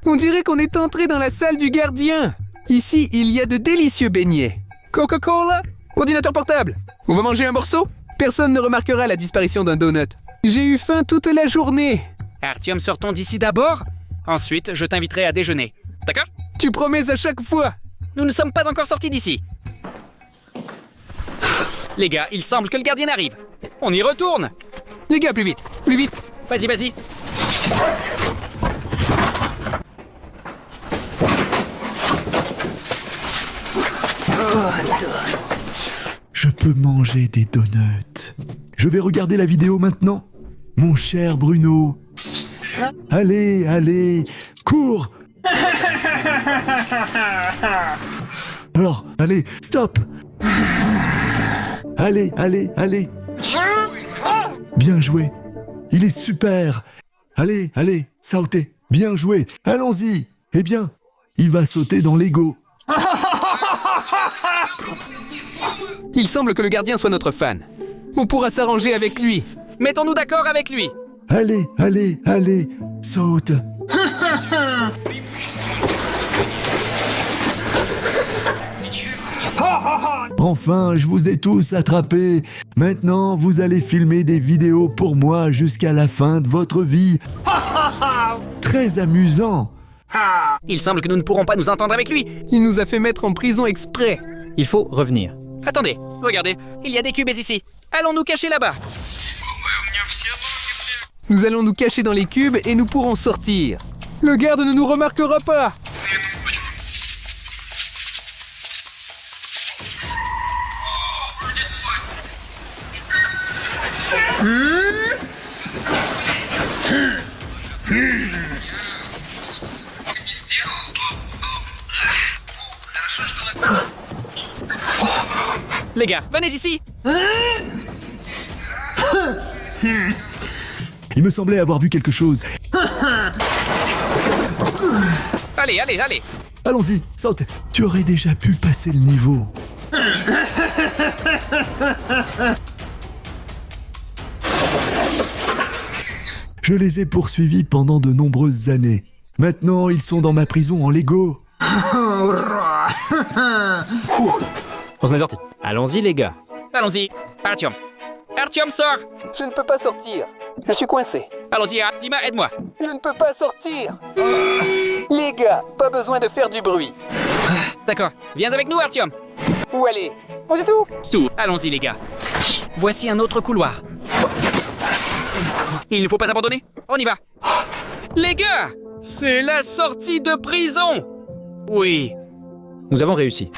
On dirait qu'on est entré dans la salle du gardien. Ici, il y a de délicieux beignets. Coca-Cola? Ordinateur portable? On va manger un morceau? Personne ne remarquera la disparition d'un donut. J'ai eu faim toute la journée. Artyom, sortons d'ici d'abord. Ensuite, je t'inviterai à déjeuner. D'accord? Tu promets à chaque fois. Nous ne sommes pas encore sortis d'ici. Les gars, il semble que le gardien arrive. On y retourne. Les gars, plus vite, plus vite. Vas-y, vas-y. Je peux manger des donuts. Je vais regarder la vidéo maintenant. Mon cher Bruno. Allez, allez, cours. Alors, allez, stop. Allez, allez, allez. Bien joué. Il est super. Allez, allez, sautez. Bien joué. Allons-y. Eh bien, il va sauter dans Lego. Il semble que le gardien soit notre fan. On pourra s'arranger avec lui. Mettons-nous d'accord avec lui. Allez, allez, allez, saute. Enfin, je vous ai tous attrapés. Maintenant, vous allez filmer des vidéos pour moi jusqu'à la fin de votre vie. Très amusant. Il semble que nous ne pourrons pas nous entendre avec lui. Il nous a fait mettre en prison exprès. Il faut revenir. Attendez, regardez, il y a des cubes ici. Allons nous cacher là-bas. Nous allons nous cacher dans les cubes et nous pourrons sortir. Le garde ne nous remarquera pas. Les gars, venez ici. Il me semblait avoir vu quelque chose. Allez, allez, allez. Allons-y, saute. Tu aurais déjà pu passer le niveau. Je les ai poursuivis pendant de nombreuses années. Maintenant, ils sont dans ma prison en Lego. On s'en est sorti. Allons-y, les gars. Allons-y. Artyom. Artyom, sors. Je ne peux pas sortir. Je suis coincé. Allons-y, Dima, aide-moi. Je ne peux pas sortir. Les gars, pas besoin de faire du bruit. D'accord. Viens avec nous, Artyom. Où aller? On sait tout. Stu, allons-y, les gars. Voici un autre couloir. Il ne faut pas abandonner. On y va. Les gars, c'est la sortie de prison. Oui. Nous avons réussi.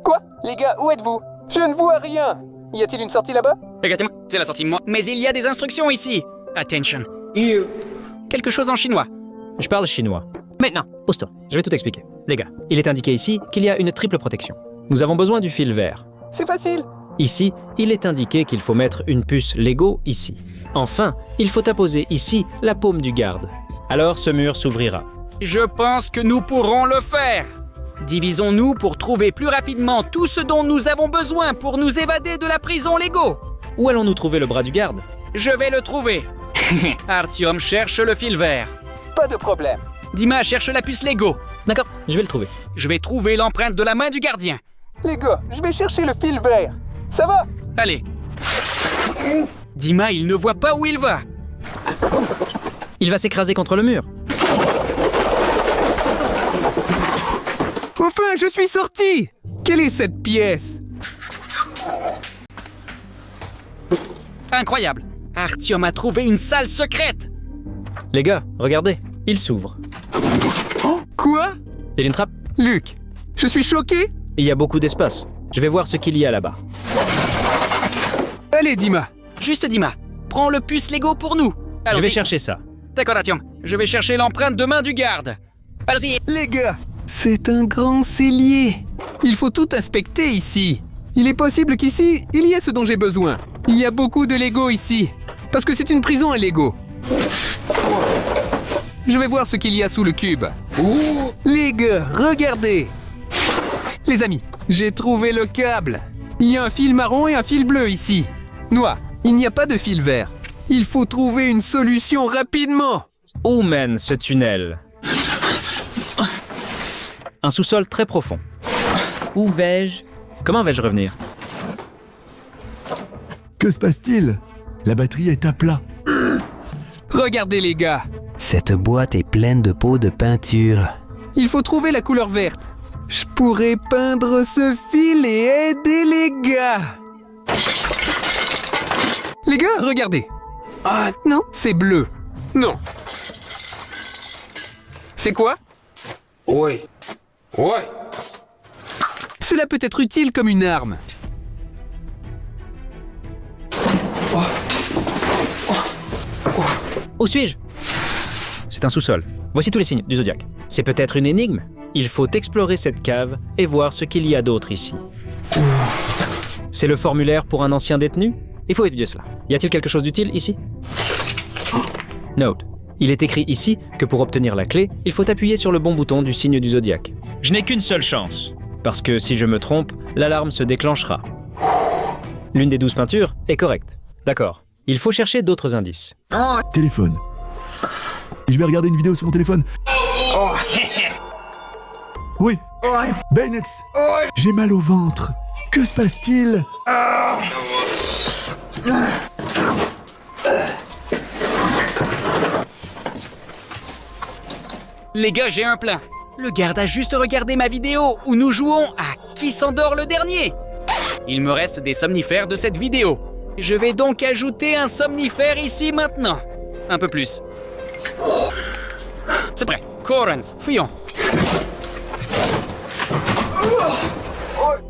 Quoi? Les gars, où êtes-vous? Je ne vois rien. Y a-t-il une sortie là-bas? Exactement, c'est la sortie de moi. Mais il y a des instructions ici. Attention. Quelque chose en chinois. Je parle chinois. Maintenant, pose-toi. Je vais tout expliquer. Les gars, il est indiqué ici qu'il y a une triple protection. Nous avons besoin du fil vert. C'est facile. Ici, il est indiqué qu'il faut mettre une puce Lego ici. Enfin, il faut apposer ici la paume du garde. Alors ce mur s'ouvrira. Je pense que nous pourrons le faire. Divisons-nous pour trouver plus rapidement tout ce dont nous avons besoin pour nous évader de la prison Lego. Où allons-nous trouver le bras du garde? Je vais le trouver. Artyom cherche le fil vert. Pas de problème. Dima cherche la puce Lego. D'accord, je vais le trouver. Je vais trouver l'empreinte de la main du gardien. Les gars, je vais chercher le fil vert. Ça va? Allez. Dima, il ne voit pas où il va. Il va s'écraser contre le mur. Enfin, je suis sorti! Quelle est cette pièce? Incroyable. Artyom a trouvé une salle secrète. Les gars, regardez, il s'ouvre. Quoi? Il y a une trappe. Luc, je suis choqué. Il y a beaucoup d'espace. Je vais voir ce qu'il y a là-bas. Allez, Dima. Juste Dima, prends le puce Lego pour nous. Je Allons-y. vais chercher ça. D'accord, Artyom. Je vais chercher l'empreinte de main du garde. Allons-y. Les gars, c'est un grand cellier. Il faut tout inspecter ici. Il est possible qu'ici, il y ait ce dont j'ai besoin. Il y a beaucoup de Lego ici. Parce que c'est une prison à Lego. Je vais voir ce qu'il y a sous le cube. Les gars, regardez. Les amis, j'ai trouvé le câble. Il y a un fil marron et un fil bleu ici. Noah, il n'y a pas de fil vert. Il faut trouver une solution rapidement. Où mène ce tunnel? Un sous-sol très profond. Où vais-je? Comment vais-je revenir? Que se passe-t-il? La batterie est à plat. Regardez les gars. Cette boîte est pleine de pots de peinture. Il faut trouver la couleur verte. Je pourrais peindre ce fil et aider les gars. Les gars, regardez. Ah non, c'est bleu. Non. C'est quoi? Ouais. Ouais. Cela peut être utile comme une arme. Où suis-je? C'est un sous-sol. Voici tous les signes du zodiaque. C'est peut-être une énigme. Il faut explorer cette cave et voir ce qu'il y a d'autre ici. C'est le formulaire pour un ancien détenu? Il faut étudier cela. Y a-t-il quelque chose d'utile ici? Note. Il est écrit ici que pour obtenir la clé, il faut appuyer sur le bon bouton du signe du zodiaque. Je n'ai qu'une seule chance. Parce que si je me trompe, l'alarme se déclenchera. L'une des 12 peintures est correcte. D'accord. Il faut chercher d'autres indices. Téléphone. Je vais regarder une vidéo sur mon téléphone. Oui. Bennett. J'ai mal au ventre. Que se passe-t-il? Les gars, j'ai un plan. Le garde a juste regardé ma vidéo où nous jouons à Qui s'endort le dernier. Il me reste des somnifères de cette vidéo. Je vais donc ajouter un somnifère ici maintenant. Un peu plus. C'est prêt. Corinth, fuyons.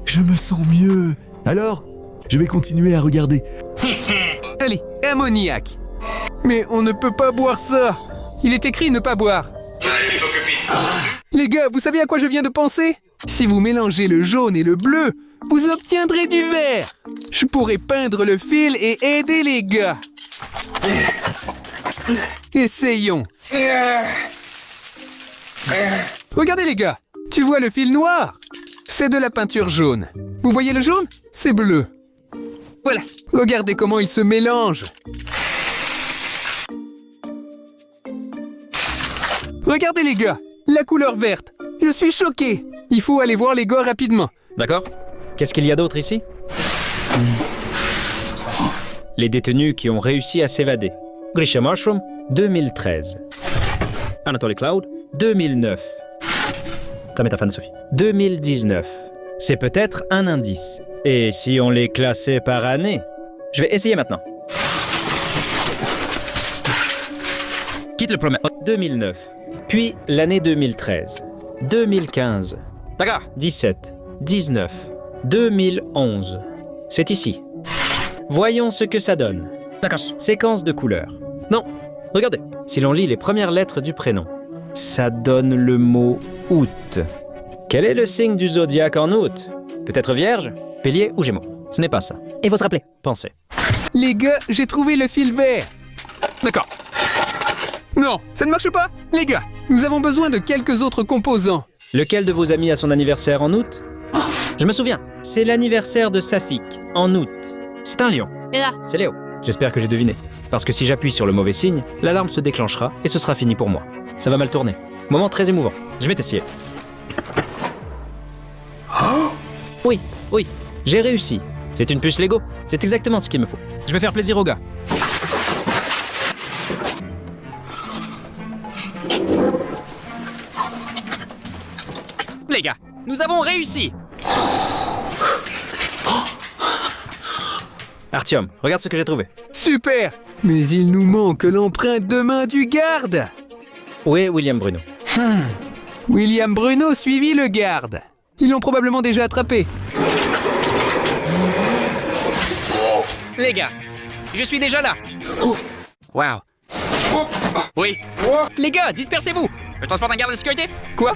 Je me sens mieux. Alors, je vais continuer à regarder. Allez, ammoniaque. Mais on ne peut pas boire ça. Il est écrit ne pas boire. Les gars, vous savez à quoi je viens de penser? Si vous mélangez le jaune et le bleu, vous obtiendrez du vert. Je pourrais peindre le fil et aider les gars. Essayons. Regardez les gars, tu vois le fil noir? C'est de la peinture jaune. Vous voyez le jaune? C'est bleu. Voilà, regardez comment il se mélange. Regardez les gars, la couleur verte. Je suis choqué. Il faut aller voir les gars rapidement. D'accord? Qu'est-ce qu'il y a d'autre ici? Les détenus qui ont réussi à s'évader. Grisha Mushroom, 2013. Anatoly Cloud, 2009. Tameta Fan Sophie, 2019. C'est peut-être un indice. Et si on les classait par année? Je vais essayer maintenant. Quitte le premier. 2009. Puis l'année 2013. 2015. D'accord. 17. 19. 2011. C'est ici. Voyons ce que ça donne. D'accord. Séquence de couleurs. Non. Regardez. Si l'on lit les premières lettres du prénom, ça donne le mot août. Quel est le signe du zodiaque en août? Peut-être Vierge, Bélier ou Gémeaux. Ce n'est pas ça. Il faut se rappeler. Pensez. Les gars, j'ai trouvé le fil vert. D'accord. Non, ça ne marche pas. Les gars, nous avons besoin de quelques autres composants. Lequel de vos amis a son anniversaire en août? Je me souviens. C'est l'anniversaire de Safik, en août. C'est un lion. C'est Léo. J'espère que j'ai deviné. Parce que si j'appuie sur le mauvais signe, l'alarme se déclenchera et ce sera fini pour moi. Ça va mal tourner. Moment très émouvant. Je vais t'essayer. Oui, oui, j'ai réussi. C'est une puce Lego. C'est exactement ce qu'il me faut. Je vais faire plaisir aux gars. Les gars, nous avons réussi. Artyom, regarde ce que j'ai trouvé. Super! Mais il nous manque l'empreinte de main du garde. Où est William Bruno? William Bruno suivit le garde. Ils l'ont probablement déjà attrapé. Les gars, je suis déjà là. Waouh. Oui. Les gars, dispersez-vous. Je transporte un garde de sécurité? Quoi?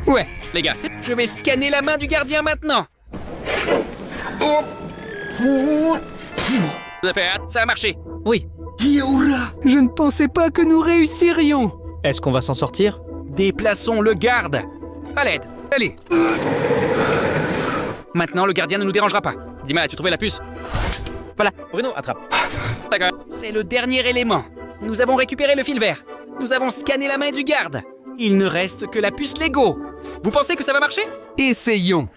Ouais. Les gars, je vais scanner la main du gardien maintenant. Ça a marché. Oui. Je ne pensais pas que nous réussirions. Est-ce qu'on va s'en sortir? Déplaçons le garde. À l'aide. Allez. Maintenant, le gardien ne nous dérangera pas. Dima, as-tu trouvé la puce? Voilà. Bruno, attrape. D'accord. C'est le dernier élément. Nous avons récupéré le fil vert. Nous avons scanné la main du garde. Il ne reste que la puce Lego. Vous pensez que ça va marcher? Essayons.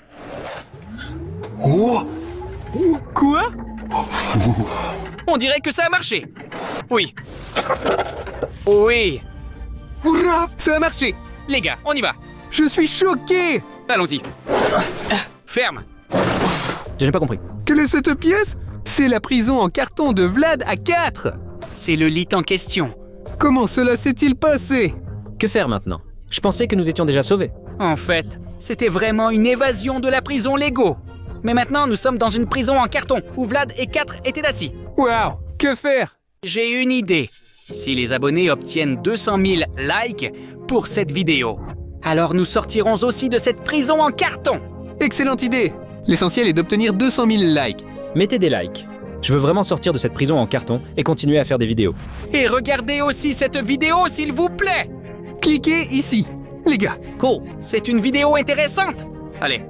Quoi? On dirait que ça a marché. Oui. Oui. Ça a marché. Les gars, on y va. Je suis choqué. Allons-y. Ferme. Je n'ai pas compris. Quelle est cette pièce? C'est la prison en carton de Vlad à 4. C'est le lit en question. Comment cela s'est-il passé? Que faire maintenant? Je pensais que nous étions déjà sauvés. En fait, c'était vraiment une évasion de la prison Lego. Mais maintenant, nous sommes dans une prison en carton où Vlad et 4 étaient assis. Waouh! Que faire? J'ai une idée. Si les abonnés obtiennent 200 000 likes pour cette vidéo, alors nous sortirons aussi de cette prison en carton. Excellente idée. L'essentiel est d'obtenir 200 000 likes. Mettez des likes. Je veux vraiment sortir de cette prison en carton et continuer à faire des vidéos. Et regardez aussi cette vidéo, s'il vous plaît. Cliquez ici. Les gars, Cool. C'est une vidéo intéressante. Allez,